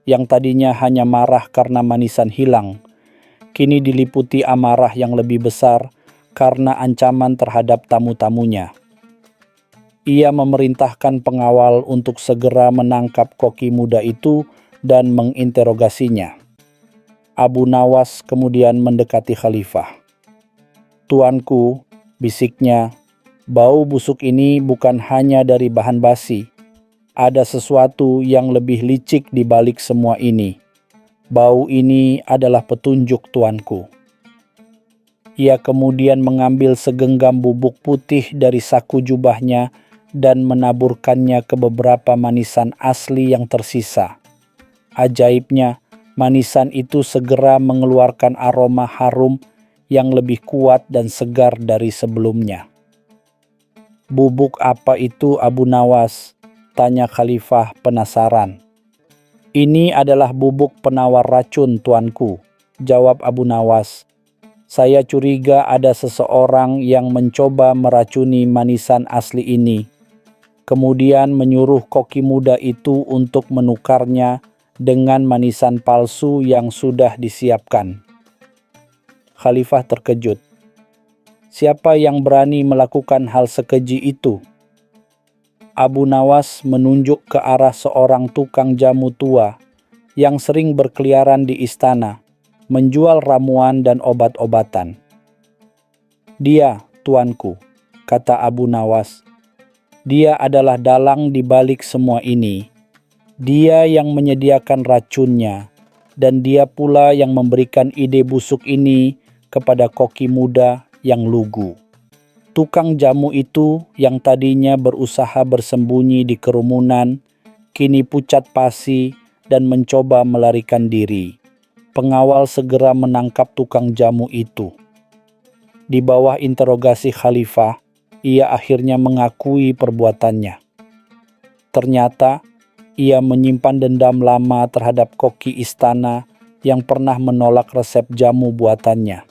yang tadinya hanya marah karena manisan hilang, kini diliputi amarah yang lebih besar karena ancaman terhadap tamu-tamunya. Ia memerintahkan pengawal untuk segera menangkap koki muda itu dan menginterogasinya. Abu Nawas kemudian mendekati Khalifah. "Tuanku," bisiknya, "bau busuk ini bukan hanya dari bahan basi. Ada sesuatu yang lebih licik di balik semua ini. Bau ini adalah petunjuk, tuanku." Ia kemudian mengambil segenggam bubuk putih dari saku jubahnya dan menaburkannya ke beberapa manisan asli yang tersisa. Ajaibnya, manisan itu segera mengeluarkan aroma harum yang lebih kuat dan segar dari sebelumnya. "Bubuk apa itu, Abu Nawas?" tanya Khalifah penasaran. "Ini adalah bubuk penawar racun, tuanku," jawab Abu Nawas. "Saya curiga ada seseorang yang mencoba meracuni manisan asli ini, kemudian menyuruh koki muda itu untuk menukarnya dengan manisan palsu yang sudah disiapkan." Khalifah terkejut. "Siapa yang berani melakukan hal sekeji itu?" Abu Nawas menunjuk ke arah seorang tukang jamu tua yang sering berkeliaran di istana, menjual ramuan dan obat-obatan. "Dia, tuanku," kata Abu Nawas. "Dia adalah dalang di balik semua ini. Dia yang menyediakan racunnya, dan dia pula yang memberikan ide busuk ini kepada koki muda yang lugu." Tukang jamu itu yang tadinya berusaha bersembunyi di kerumunan, kini pucat pasi dan mencoba melarikan diri. Pengawal segera menangkap tukang jamu itu. Di bawah interogasi khalifah, ia akhirnya mengakui perbuatannya. Ternyata, ia menyimpan dendam lama terhadap koki istana yang pernah menolak resep jamu buatannya.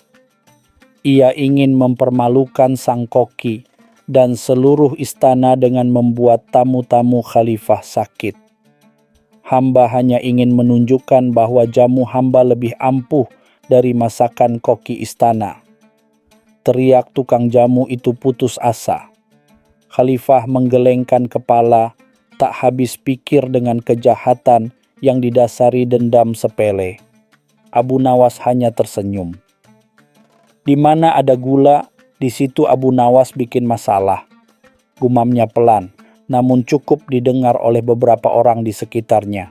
Ia ingin mempermalukan sang koki dan seluruh istana dengan membuat tamu-tamu khalifah sakit. "Hamba hanya ingin menunjukkan bahwa jamu hamba lebih ampuh dari masakan koki istana," teriak tukang jamu itu putus asa. Khalifah menggelengkan kepala, tak habis pikir dengan kejahatan yang didasari dendam sepele. Abu Nawas hanya tersenyum. "Di mana ada gula, di situ Abu Nawas bikin masalah," gumamnya pelan, namun cukup didengar oleh beberapa orang di sekitarnya.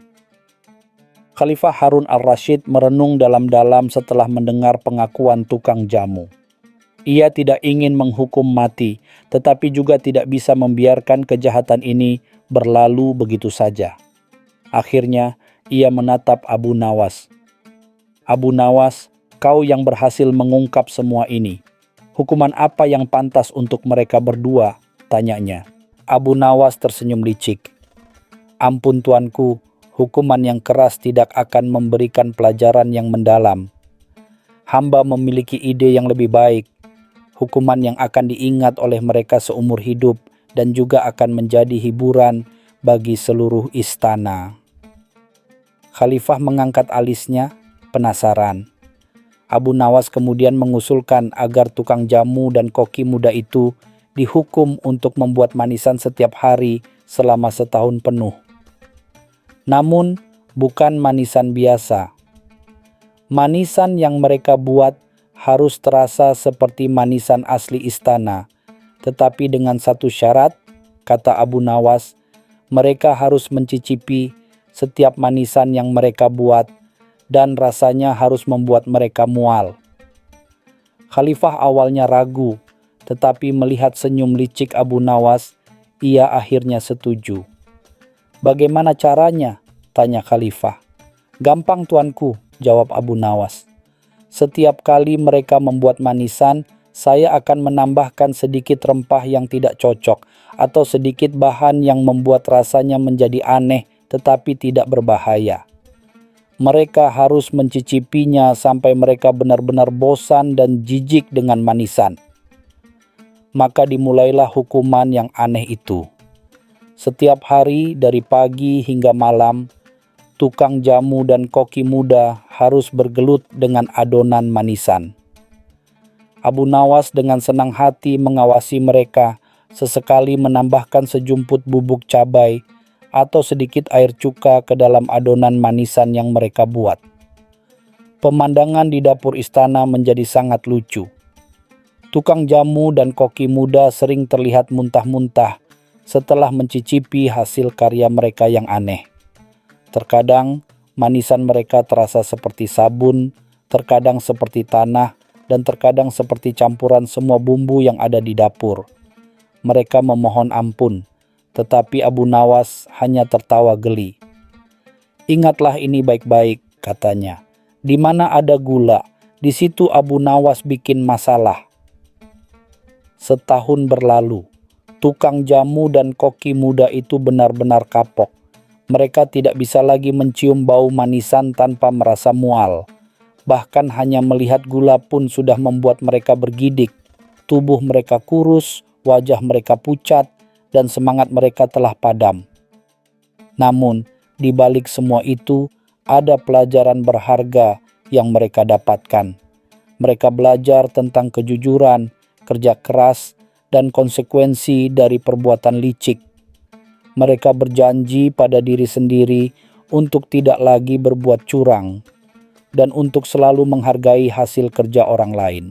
Khalifah Harun al-Rashid merenung dalam-dalam setelah mendengar pengakuan tukang jamu. Ia tidak ingin menghukum mati, tetapi juga tidak bisa membiarkan kejahatan ini berlalu begitu saja. Akhirnya, ia menatap Abu Nawas. "Abu Nawas, kau yang berhasil mengungkap semua ini. Hukuman apa yang pantas untuk mereka berdua?" tanyanya. Abu Nawas tersenyum licik. "Ampun tuanku, hukuman yang keras tidak akan memberikan pelajaran yang mendalam. Hamba memiliki ide yang lebih baik. Hukuman yang akan diingat oleh mereka seumur hidup dan juga akan menjadi hiburan bagi seluruh istana." Khalifah mengangkat alisnya, penasaran. Abu Nawas kemudian mengusulkan agar tukang jamu dan koki muda itu dihukum untuk membuat manisan setiap hari selama setahun penuh. Namun, bukan manisan biasa. Manisan yang mereka buat harus terasa seperti manisan asli istana, tetapi dengan satu syarat, kata Abu Nawas, mereka harus mencicipi setiap manisan yang mereka buat dan rasanya harus membuat mereka mual. Khalifah awalnya ragu, tetapi melihat senyum licik Abu Nawas, ia akhirnya setuju. "Bagaimana caranya?" tanya Khalifah. "Gampang tuanku," jawab Abu Nawas. "Setiap kali mereka membuat manisan, saya akan menambahkan sedikit rempah yang tidak cocok atau sedikit bahan yang membuat rasanya menjadi aneh tetapi tidak berbahaya. Mereka harus mencicipinya sampai mereka benar-benar bosan dan jijik dengan manisan. Maka dimulailah hukuman yang aneh itu. Setiap hari dari pagi hingga malam, tukang jamu dan koki muda harus bergelut dengan adonan manisan." Abu Nawas dengan senang hati mengawasi mereka, sesekali menambahkan sejumput bubuk cabai atau sedikit air cuka ke dalam adonan manisan yang mereka buat. Pemandangan di dapur istana menjadi sangat lucu. Tukang jamu dan koki muda sering terlihat muntah-muntah setelah mencicipi hasil karya mereka yang aneh. Terkadang manisan mereka terasa seperti sabun, terkadang seperti tanah, dan terkadang seperti campuran semua bumbu yang ada di dapur. Mereka memohon ampun, tetapi Abu Nawas hanya tertawa geli. "Ingatlah ini baik-baik," katanya. "Di mana ada gula, di situ Abu Nawas bikin masalah." Setahun berlalu, tukang jamu dan koki muda itu benar-benar kapok. Mereka tidak bisa lagi mencium bau manisan tanpa merasa mual. Bahkan hanya melihat gula pun sudah membuat mereka bergidik. Tubuh mereka kurus, wajah mereka pucat, dan semangat mereka telah padam. Namun, di balik semua itu, ada pelajaran berharga yang mereka dapatkan. Mereka belajar tentang kejujuran, kerja keras, dan konsekuensi dari perbuatan licik. Mereka berjanji pada diri sendiri untuk tidak lagi berbuat curang, dan untuk selalu menghargai hasil kerja orang lain.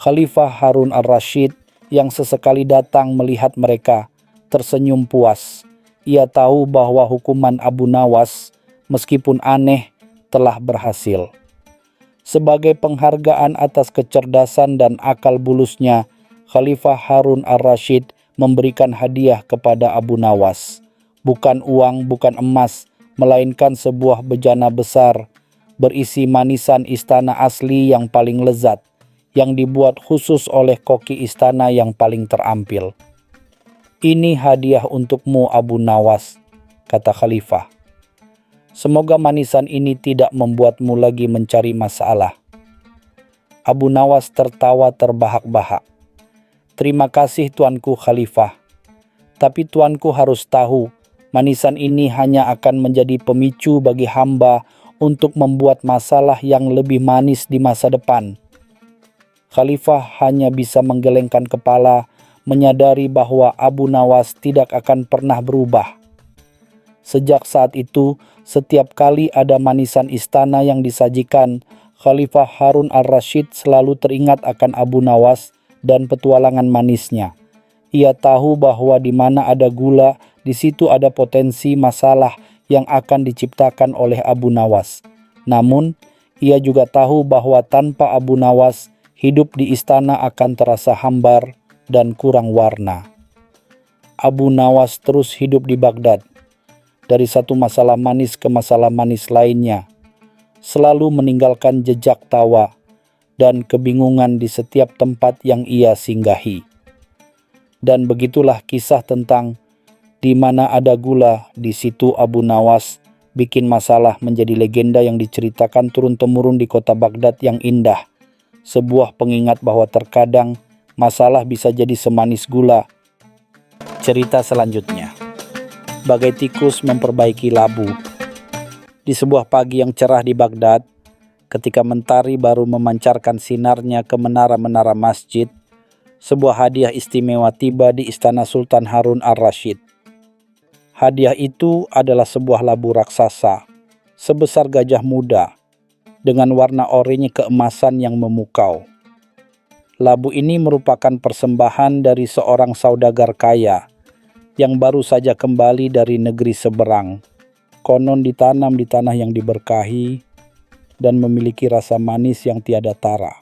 Khalifah Harun al-Rashid yang sesekali datang melihat mereka tersenyum puas. Ia tahu bahwa hukuman Abu Nawas, meskipun aneh, telah berhasil. Sebagai penghargaan atas kecerdasan dan akal bulusnya, Khalifah Harun al-Rashid memberikan hadiah kepada Abu Nawas. Bukan uang, bukan emas, melainkan sebuah bejana besar berisi manisan istana asli yang paling lezat, yang dibuat khusus oleh koki istana yang paling terampil. "Ini hadiah untukmu, Abu Nawas," kata Khalifah. "Semoga manisan ini tidak membuatmu lagi mencari masalah." Abu Nawas tertawa terbahak-bahak. "Terima kasih tuanku Khalifah. Tapi tuanku harus tahu, manisan ini hanya akan menjadi pemicu bagi hamba untuk membuat masalah yang lebih manis di masa depan." Khalifah hanya bisa menggelengkan kepala, menyadari bahwa Abu Nawas tidak akan pernah berubah. Sejak saat itu, setiap kali ada manisan istana yang disajikan, Khalifah Harun al-Rashid selalu teringat akan Abu Nawas dan petualangan manisnya. Ia tahu bahwa di mana ada gula, di situ ada potensi masalah yang akan diciptakan oleh Abu Nawas. Namun, ia juga tahu bahwa tanpa Abu Nawas, hidup di istana akan terasa hambar dan kurang warna. Abu Nawas terus hidup di Baghdad. Dari satu masalah manis ke masalah manis lainnya, selalu meninggalkan jejak tawa dan kebingungan di setiap tempat yang ia singgahi. Dan begitulah kisah tentang di mana ada gula, di situ Abu Nawas bikin masalah menjadi legenda yang diceritakan turun-temurun di kota Baghdad yang indah. Sebuah pengingat bahwa terkadang masalah bisa jadi semanis gula. Cerita selanjutnya. Bagai tikus memperbaiki labu. Di sebuah pagi yang cerah di Baghdad, ketika mentari baru memancarkan sinarnya ke menara-menara masjid, sebuah hadiah istimewa tiba di istana Sultan Harun al-Rashid. Hadiah itu adalah sebuah labu raksasa, sebesar gajah muda, dengan warna oranye keemasan yang memukau. Labu ini merupakan persembahan dari seorang saudagar kaya yang baru saja kembali dari negeri seberang. Konon ditanam di tanah yang diberkahi dan memiliki rasa manis yang tiada tara.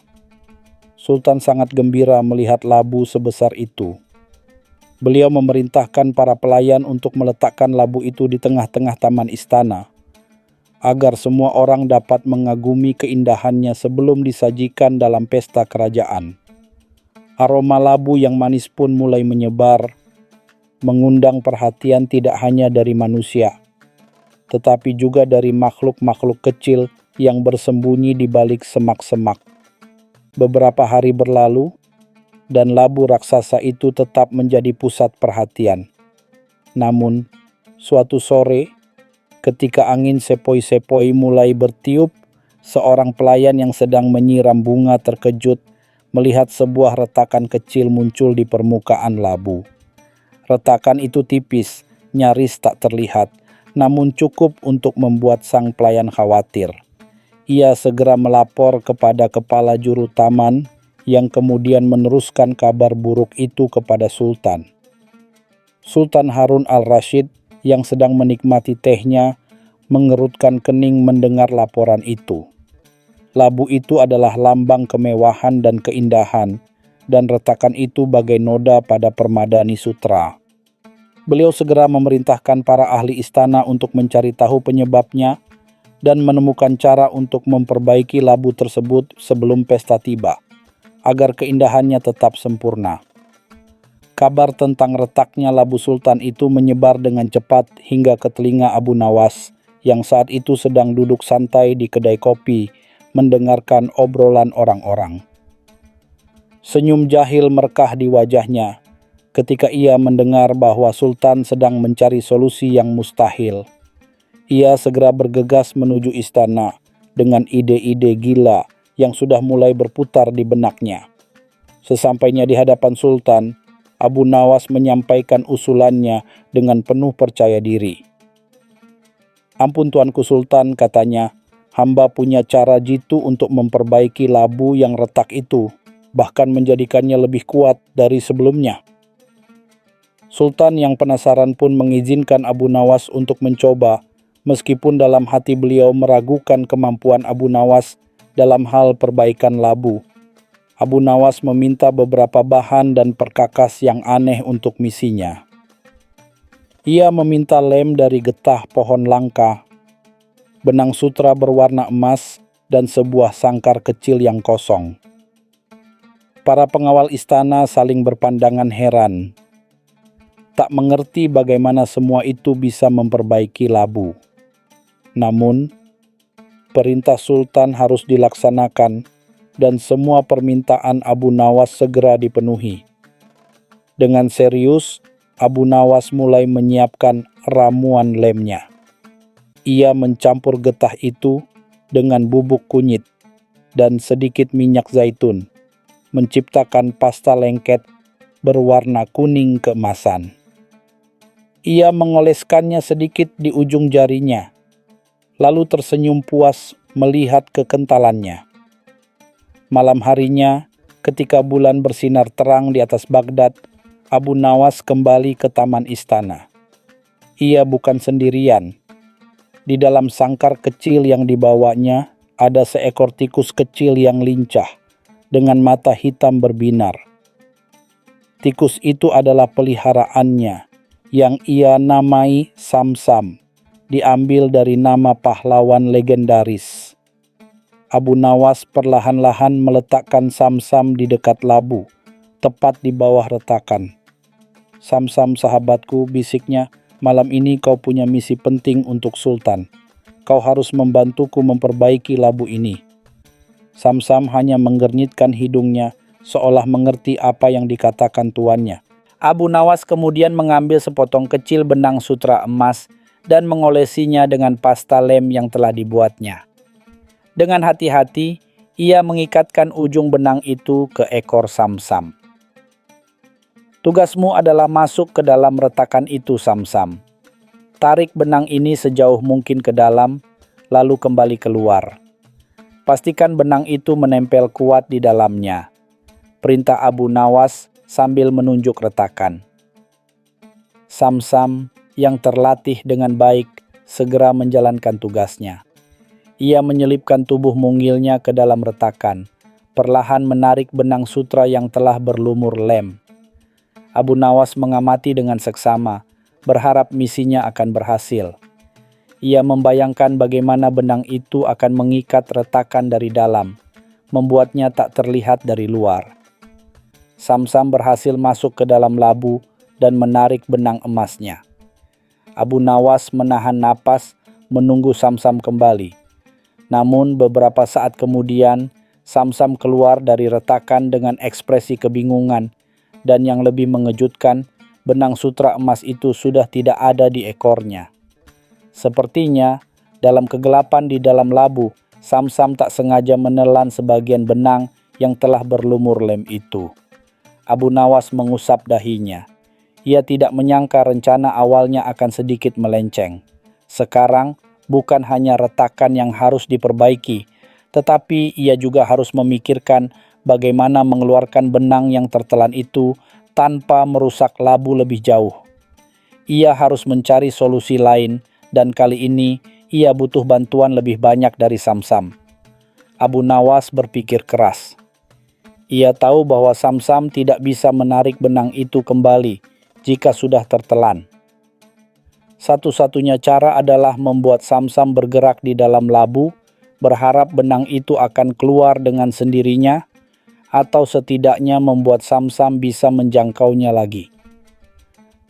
Sultan sangat gembira melihat labu sebesar itu. Beliau memerintahkan para pelayan untuk meletakkan labu itu di tengah-tengah taman istana, agar semua orang dapat mengagumi keindahannya sebelum disajikan dalam pesta kerajaan. Aroma labu yang manis pun mulai menyebar, mengundang perhatian tidak hanya dari manusia, tetapi juga dari makhluk-makhluk kecil yang bersembunyi di balik semak-semak. Beberapa hari berlalu, dan labu raksasa itu tetap menjadi pusat perhatian. Namun, suatu sore, ketika angin sepoi-sepoi mulai bertiup, seorang pelayan yang sedang menyiram bunga terkejut melihat sebuah retakan kecil muncul di permukaan labu. Retakan itu tipis, nyaris tak terlihat, namun cukup untuk membuat sang pelayan khawatir. Ia segera melapor kepada kepala juru taman, yang kemudian meneruskan kabar buruk itu kepada Sultan. Sultan Harun al-Rashid yang sedang menikmati tehnya mengerutkan kening mendengar laporan itu. Labu itu adalah lambang kemewahan dan keindahan, dan retakan itu bagai noda pada permadani sutra. Beliau segera memerintahkan para ahli istana untuk mencari tahu penyebabnya dan menemukan cara untuk memperbaiki labu tersebut sebelum pesta tiba, agar keindahannya tetap sempurna. Kabar tentang retaknya labu sultan itu menyebar dengan cepat hingga ke telinga Abu Nawas, yang saat itu sedang duduk santai di kedai kopi, mendengarkan obrolan orang-orang. Senyum jahil merekah di wajahnya ketika ia mendengar bahwa Sultan sedang mencari solusi yang mustahil. Ia segera bergegas menuju istana dengan ide-ide gila yang sudah mulai berputar di benaknya. Sesampainya di hadapan Sultan, Abu Nawas menyampaikan usulannya dengan penuh percaya diri. "Ampun Tuanku Sultan," katanya, "hamba punya cara jitu untuk memperbaiki labu yang retak itu. bahkan menjadikannya lebih kuat dari sebelumnya. Sultan yang penasaran pun mengizinkan Abu Nawas untuk mencoba, meskipun dalam hati beliau meragukan kemampuan Abu Nawas dalam hal perbaikan labu. Abu Nawas meminta beberapa bahan dan perkakas yang aneh untuk misinya. Ia meminta lem dari getah pohon langka, benang sutra berwarna emas, dan sebuah sangkar kecil yang kosong. Para pengawal istana saling berpandangan heran, tak mengerti bagaimana semua itu bisa memperbaiki labu. Namun, perintah Sultan harus dilaksanakan dan semua permintaan Abu Nawas segera dipenuhi. Dengan serius, Abu Nawas mulai menyiapkan ramuan lemnya. Ia mencampur getah itu dengan bubuk kunyit dan sedikit minyak zaitun, menciptakan pasta lengket berwarna kuning keemasan. Ia mengoleskannya sedikit di ujung jarinya, lalu tersenyum puas melihat kekentalannya. Malam harinya, ketika bulan bersinar terang di atas Baghdad, Abu Nawas kembali ke taman istana. Ia bukan sendirian. Di dalam sangkar kecil yang dibawanya, ada seekor tikus kecil yang lincah, dengan mata hitam berbinar. Tikus itu adalah peliharaannya, yang ia namai Samsam, diambil dari nama pahlawan legendaris. Abu Nawas perlahan-lahan meletakkan Samsam di dekat labu, tepat di bawah retakan. "Samsam sahabatku," bisiknya, "malam ini kau punya misi penting untuk Sultan. Kau harus membantuku memperbaiki labu ini." Samsam hanya menggernyitkan hidungnya, seolah mengerti apa yang dikatakan tuannya. Abu Nawas kemudian mengambil sepotong kecil benang sutra emas dan mengolesinya dengan pasta lem yang telah dibuatnya. Dengan hati-hati, ia mengikatkan ujung benang itu ke ekor Samsam. "Tugasmu adalah masuk ke dalam retakan itu, Samsam. Tarik benang ini sejauh mungkin ke dalam, lalu kembali keluar. Pastikan benang itu menempel kuat di dalamnya," perintah Abu Nawas sambil menunjuk retakan. Samsam yang terlatih dengan baik segera menjalankan tugasnya. Ia menyelipkan tubuh mungilnya ke dalam retakan, perlahan menarik benang sutra yang telah berlumur lem. Abu Nawas mengamati dengan seksama, berharap misinya akan berhasil. Ia membayangkan bagaimana benang itu akan mengikat retakan dari dalam, membuatnya tak terlihat dari luar. Samsam berhasil masuk ke dalam labu dan menarik benang emasnya. Abu Nawas menahan napas menunggu Samsam kembali. Namun beberapa saat kemudian, Samsam keluar dari retakan dengan ekspresi kebingungan, dan yang lebih mengejutkan, benang sutra emas itu sudah tidak ada di ekornya. Sepertinya, dalam kegelapan di dalam labu, Samsam tak sengaja menelan sebagian benang yang telah berlumur lem itu. Abu Nawas mengusap dahinya. Ia tidak menyangka rencana awalnya akan sedikit melenceng. Sekarang, bukan hanya retakan yang harus diperbaiki, tetapi ia juga harus memikirkan bagaimana mengeluarkan benang yang tertelan itu tanpa merusak labu lebih jauh. Ia harus mencari solusi lain, dan kali ini ia butuh bantuan lebih banyak dari Samsam. Abu Nawas berpikir keras. Ia tahu bahwa Samsam tidak bisa menarik benang itu kembali jika sudah tertelan. Satu-satunya cara adalah membuat Samsam bergerak di dalam labu, berharap benang itu akan keluar dengan sendirinya, atau setidaknya membuat Samsam bisa menjangkaunya lagi.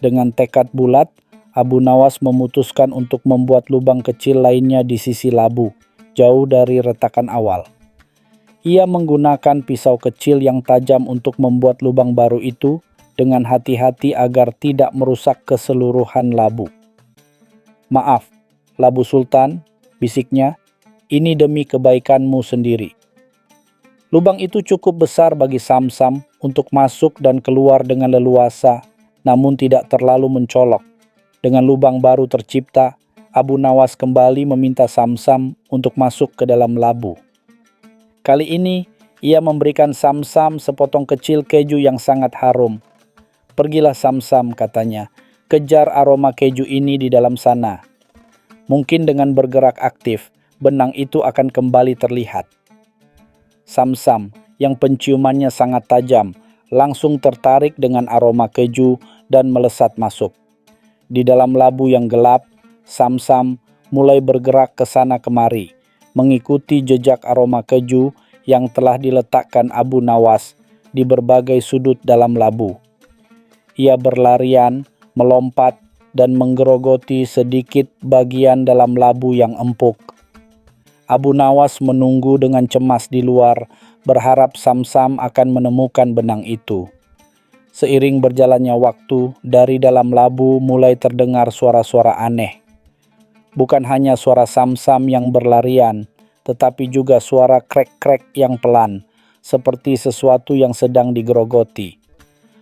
Dengan tekad bulat, Abu Nawas memutuskan untuk membuat lubang kecil lainnya di sisi labu, jauh dari retakan awal. Ia menggunakan pisau kecil yang tajam untuk membuat lubang baru itu dengan hati-hati agar tidak merusak keseluruhan labu. "Maaf, Labu Sultan," bisiknya, "ini demi kebaikanmu sendiri." Lubang itu cukup besar bagi Samsam untuk masuk dan keluar dengan leluasa, namun tidak terlalu mencolok. Dengan lubang baru tercipta, Abu Nawas kembali meminta Samsam untuk masuk ke dalam labu. Kali ini, Ia memberikan Samsam sepotong kecil keju yang sangat harum. "Pergilah Samsam," katanya, "kejar aroma keju ini di dalam sana. Mungkin dengan bergerak aktif, benang itu akan kembali terlihat." Samsam, yang penciumannya sangat tajam, langsung tertarik dengan aroma keju dan melesat masuk. Di dalam labu yang gelap, Samsam mulai bergerak ke sana kemari, mengikuti jejak aroma keju yang telah diletakkan Abu Nawas di berbagai sudut dalam labu. Ia berlarian, melompat, dan menggerogoti sedikit bagian dalam labu yang empuk. Abu Nawas menunggu dengan cemas di luar, berharap Samsam akan menemukan benang itu. Seiring berjalannya waktu, dari dalam labu mulai terdengar suara-suara aneh. Bukan hanya suara Samsam yang berlarian, tetapi juga suara krek-krek yang pelan, seperti sesuatu yang sedang digerogoti.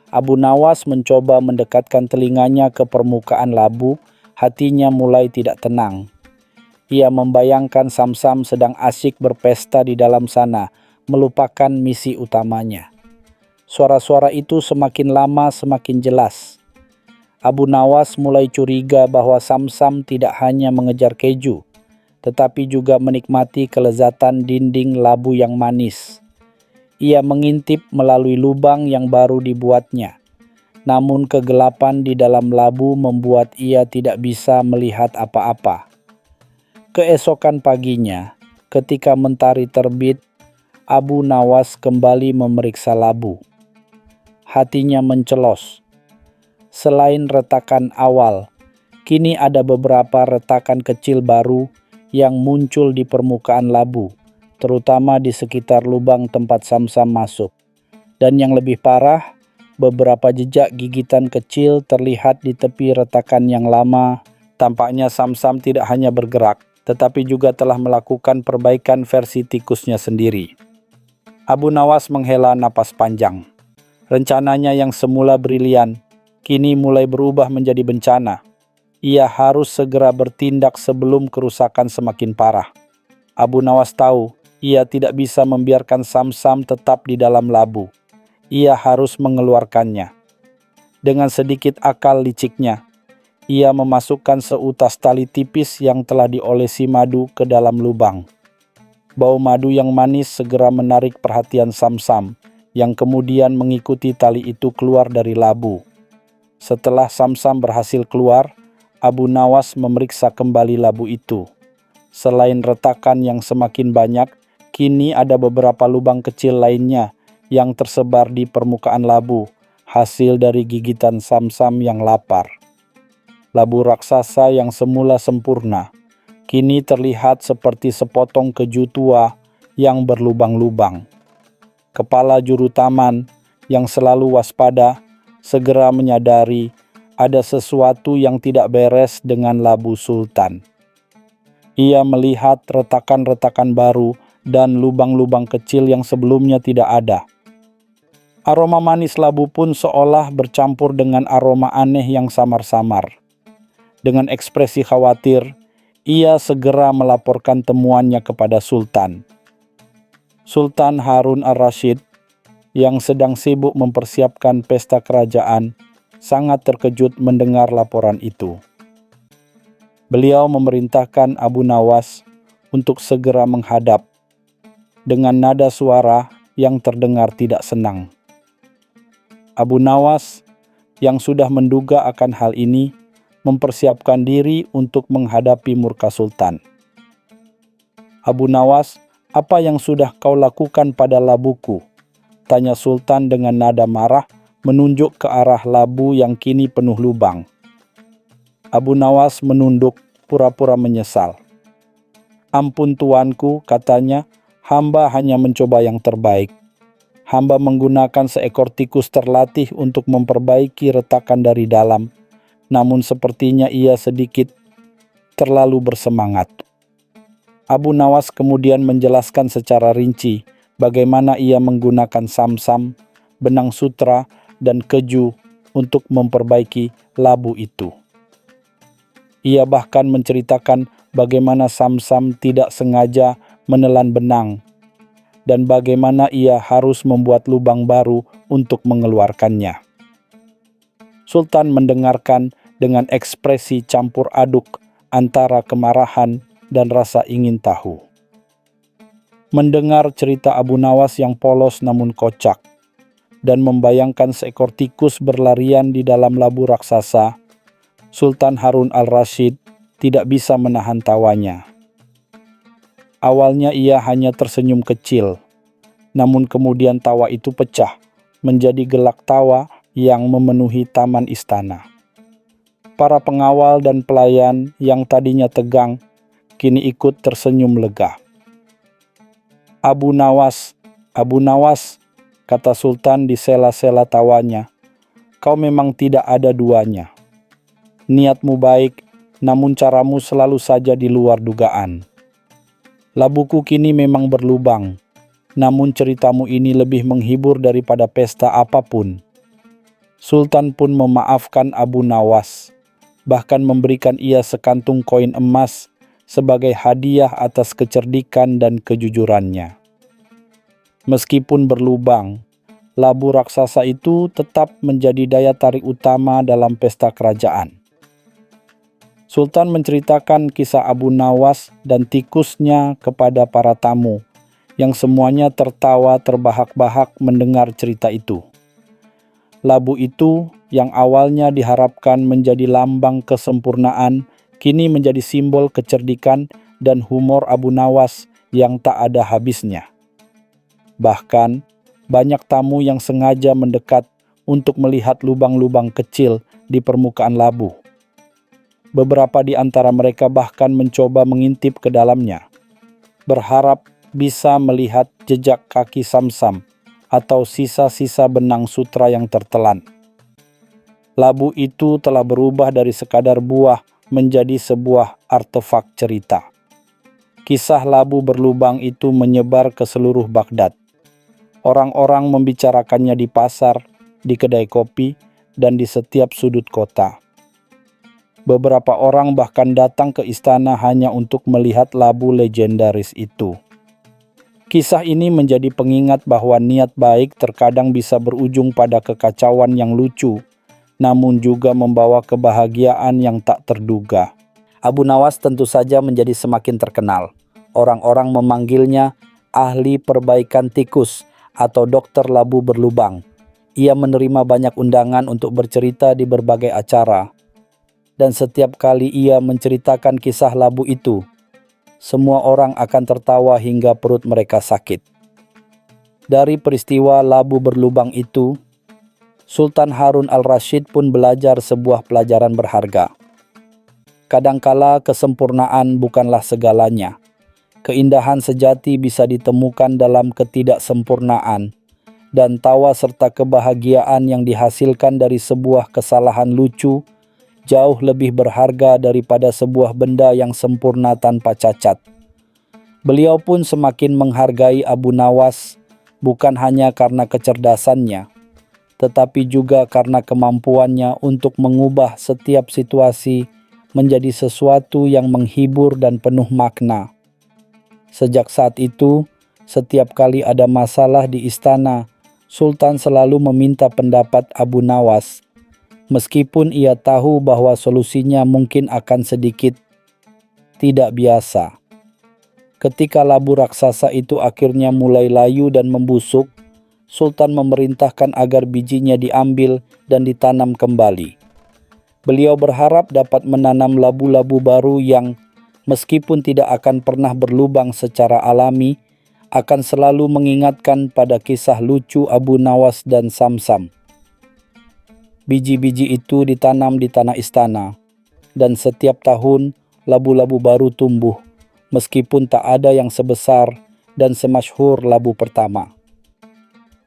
Abu Nawas mencoba mendekatkan telinganya ke permukaan labu, hatinya mulai tidak tenang. Ia membayangkan Samsam sedang asyik berpesta di dalam sana, melupakan misi utamanya. Suara-suara itu semakin lama semakin jelas. Abu Nawas mulai curiga bahwa Samsam tidak hanya mengejar keju, tetapi juga menikmati kelezatan dinding labu yang manis. Ia mengintip melalui lubang yang baru dibuatnya. Namun kegelapan di dalam labu membuat ia tidak bisa melihat apa-apa. Keesokan paginya, ketika mentari terbit, Abu Nawas kembali memeriksa labu. Hatinya mencelos. Selain retakan awal, kini ada beberapa retakan kecil baru yang muncul di permukaan labu, terutama di sekitar lubang tempat Samsam masuk. Dan yang lebih parah, beberapa jejak gigitan kecil terlihat di tepi retakan yang lama. Tampaknya Samsam tidak hanya bergerak, tetapi juga telah melakukan perbaikan versi tikusnya sendiri. Abu Nawas menghela napas panjang. Rencananya yang semula brilian, kini mulai berubah menjadi bencana. Ia harus segera bertindak sebelum kerusakan semakin parah. Abu Nawas tahu, ia tidak bisa membiarkan Samsam tetap di dalam labu. Ia harus mengeluarkannya. Dengan sedikit akal liciknya, ia memasukkan seutas tali tipis yang telah diolesi madu ke dalam lubang. Bau madu yang manis segera menarik perhatian Samsam, yang kemudian mengikuti tali itu keluar dari labu. Setelah Samsam berhasil keluar, Abu Nawas memeriksa kembali labu itu. Selain retakan yang semakin banyak, kini ada beberapa lubang kecil lainnya yang tersebar di permukaan labu, hasil dari gigitan Samsam yang lapar. Labu raksasa yang semula sempurna, kini terlihat seperti sepotong keju tua yang berlubang-lubang. Kepala juru taman yang selalu waspada segera menyadari ada sesuatu yang tidak beres dengan labu Sultan. Ia melihat retakan-retakan baru dan lubang-lubang kecil yang sebelumnya tidak ada. Aroma manis labu pun seolah bercampur dengan aroma aneh yang samar-samar. Dengan ekspresi khawatir, ia segera melaporkan temuannya kepada Sultan. Sultan Harun ar-Rasyid, yang sedang sibuk mempersiapkan pesta kerajaan, sangat terkejut mendengar laporan itu. Beliau memerintahkan Abu Nawas untuk segera menghadap dengan nada suara yang terdengar tidak senang. Abu Nawas, yang sudah menduga akan hal ini, mempersiapkan diri untuk menghadapi murka Sultan. "Abu Nawas, apa yang sudah kau lakukan pada labuku?" tanya Sultan dengan nada marah, menunjuk ke arah labu yang kini penuh lubang. Abu Nawas menunduk, pura-pura menyesal. "Ampun tuanku," katanya, "hamba hanya mencoba yang terbaik. Hamba menggunakan seekor tikus terlatih untuk memperbaiki retakan dari dalam, namun sepertinya ia sedikit terlalu bersemangat." Abu Nawas kemudian menjelaskan secara rinci bagaimana ia menggunakan Samsam, benang sutra, dan keju untuk memperbaiki labu itu. Ia bahkan menceritakan bagaimana Samsam tidak sengaja menelan benang, dan bagaimana ia harus membuat lubang baru untuk mengeluarkannya. Sultan mendengarkan dengan ekspresi campur aduk antara kemarahan dan rasa ingin tahu. Mendengar cerita Abu Nawas yang polos namun kocak, dan membayangkan seekor tikus berlarian di dalam labu raksasa, Sultan Harun al-Rasyid tidak bisa menahan tawanya. Awalnya ia hanya tersenyum kecil, namun kemudian tawa itu pecah menjadi gelak tawa yang memenuhi taman istana. Para pengawal dan pelayan yang tadinya tegang, kini ikut tersenyum lega. Abu Nawas, kata Sultan di sela-sela tawanya, kau memang tidak ada duanya. Niatmu baik, namun caramu selalu saja di luar dugaan. Labuku kini memang berlubang, namun ceritamu ini lebih menghibur daripada pesta apapun. Sultan pun memaafkan Abu Nawas, bahkan memberikan ia sekantung koin emas sebagai hadiah atas kecerdikan dan kejujurannya. Meskipun berlubang, labu raksasa itu tetap menjadi daya tarik utama dalam pesta kerajaan. Sultan menceritakan kisah Abu Nawas dan tikusnya kepada para tamu, yang semuanya tertawa terbahak-bahak mendengar cerita itu. Labu itu yang awalnya diharapkan menjadi lambang kesempurnaan, kini menjadi simbol kecerdikan dan humor Abu Nawas yang tak ada habisnya. Bahkan, banyak tamu yang sengaja mendekat untuk melihat lubang-lubang kecil di permukaan labu. Beberapa di antara mereka bahkan mencoba mengintip ke dalamnya, berharap bisa melihat jejak kaki Samsam atau sisa-sisa benang sutra yang tertelan. Labu itu telah berubah dari sekadar buah menjadi sebuah artefak cerita. Kisah labu berlubang itu menyebar ke seluruh Baghdad. Orang-orang membicarakannya di pasar, di kedai kopi, dan di setiap sudut kota. Beberapa orang bahkan datang ke istana hanya untuk melihat labu legendaris itu. Kisah ini menjadi pengingat bahwa niat baik terkadang bisa berujung pada kekacauan yang lucu, namun juga membawa kebahagiaan yang tak terduga. Abu Nawas tentu saja menjadi semakin terkenal. Orang-orang memanggilnya ahli perbaikan tikus atau dokter labu berlubang. Ia menerima banyak undangan untuk bercerita di berbagai acara. Dan setiap kali ia menceritakan kisah labu itu, semua orang akan tertawa hingga perut mereka sakit. Dari peristiwa labu berlubang itu, Sultan Harun al-Rasyid pun belajar sebuah pelajaran berharga. Kadangkala kesempurnaan bukanlah segalanya. Keindahan sejati bisa ditemukan dalam ketidaksempurnaan, dan tawa serta kebahagiaan yang dihasilkan dari sebuah kesalahan lucu jauh lebih berharga daripada sebuah benda yang sempurna tanpa cacat. Beliau pun semakin menghargai Abu Nawas, bukan hanya karena kecerdasannya, tetapi juga karena kemampuannya untuk mengubah setiap situasi menjadi sesuatu yang menghibur dan penuh makna. Sejak saat itu, setiap kali ada masalah di istana, Sultan selalu meminta pendapat Abu Nawas, meskipun ia tahu bahwa solusinya mungkin akan sedikit tidak biasa. Ketika labu raksasa itu akhirnya mulai layu dan membusuk, Sultan memerintahkan agar bijinya diambil dan ditanam kembali. Beliau berharap dapat menanam labu-labu baru yang, meskipun tidak akan pernah berlubang secara alami, akan selalu mengingatkan pada kisah lucu Abu Nawas dan Samsam. Biji-biji itu ditanam di tanah istana, dan setiap tahun labu-labu baru tumbuh, meskipun tak ada yang sebesar dan semasyhur labu pertama.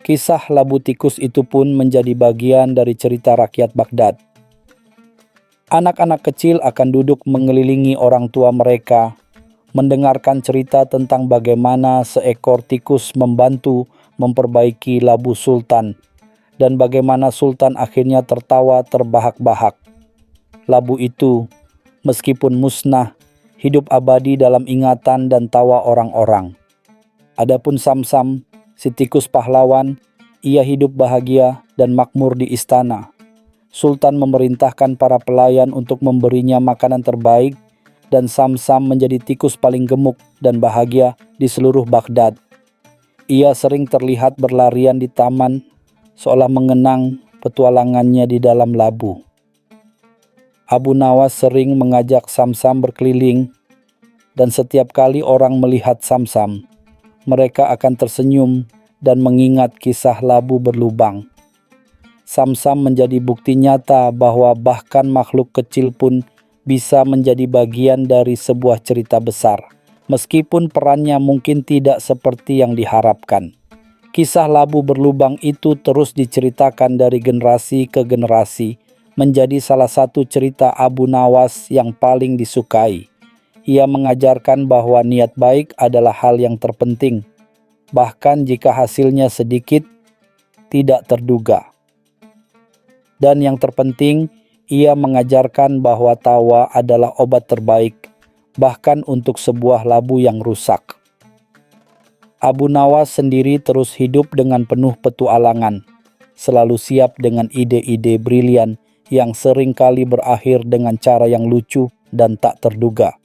Kisah labu tikus itu pun menjadi bagian dari cerita rakyat Baghdad. Anak-anak kecil akan duduk mengelilingi orang tua mereka, mendengarkan cerita tentang bagaimana seekor tikus membantu memperbaiki labu sultan, dan bagaimana Sultan akhirnya tertawa terbahak-bahak. Labu itu, meskipun musnah, hidup abadi dalam ingatan dan tawa orang-orang. Adapun Samsam, si tikus pahlawan, ia hidup bahagia dan makmur di istana. Sultan memerintahkan para pelayan untuk memberinya makanan terbaik, dan Samsam menjadi tikus paling gemuk dan bahagia di seluruh Baghdad. Ia sering terlihat berlarian di taman, seolah mengenang petualangannya di dalam labu. Abu Nawas sering mengajak Samsam berkeliling, dan setiap kali orang melihat Samsam, mereka akan tersenyum dan mengingat kisah labu berlubang. Samsam menjadi bukti nyata bahwa bahkan makhluk kecil pun bisa menjadi bagian dari sebuah cerita besar, meskipun perannya mungkin tidak seperti yang diharapkan. Kisah labu berlubang itu terus diceritakan dari generasi ke generasi, menjadi salah satu cerita Abu Nawas yang paling disukai. Ia mengajarkan bahwa niat baik adalah hal yang terpenting, bahkan jika hasilnya sedikit, tidak terduga. Dan yang terpenting, ia mengajarkan bahwa tawa adalah obat terbaik, bahkan untuk sebuah labu yang rusak. Abu Nawas sendiri terus hidup dengan penuh petualangan, selalu siap dengan ide-ide brilian yang seringkali berakhir dengan cara yang lucu dan tak terduga.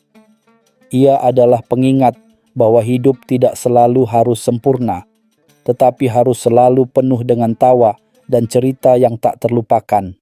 Ia adalah pengingat bahwa hidup tidak selalu harus sempurna, tetapi harus selalu penuh dengan tawa dan cerita yang tak terlupakan.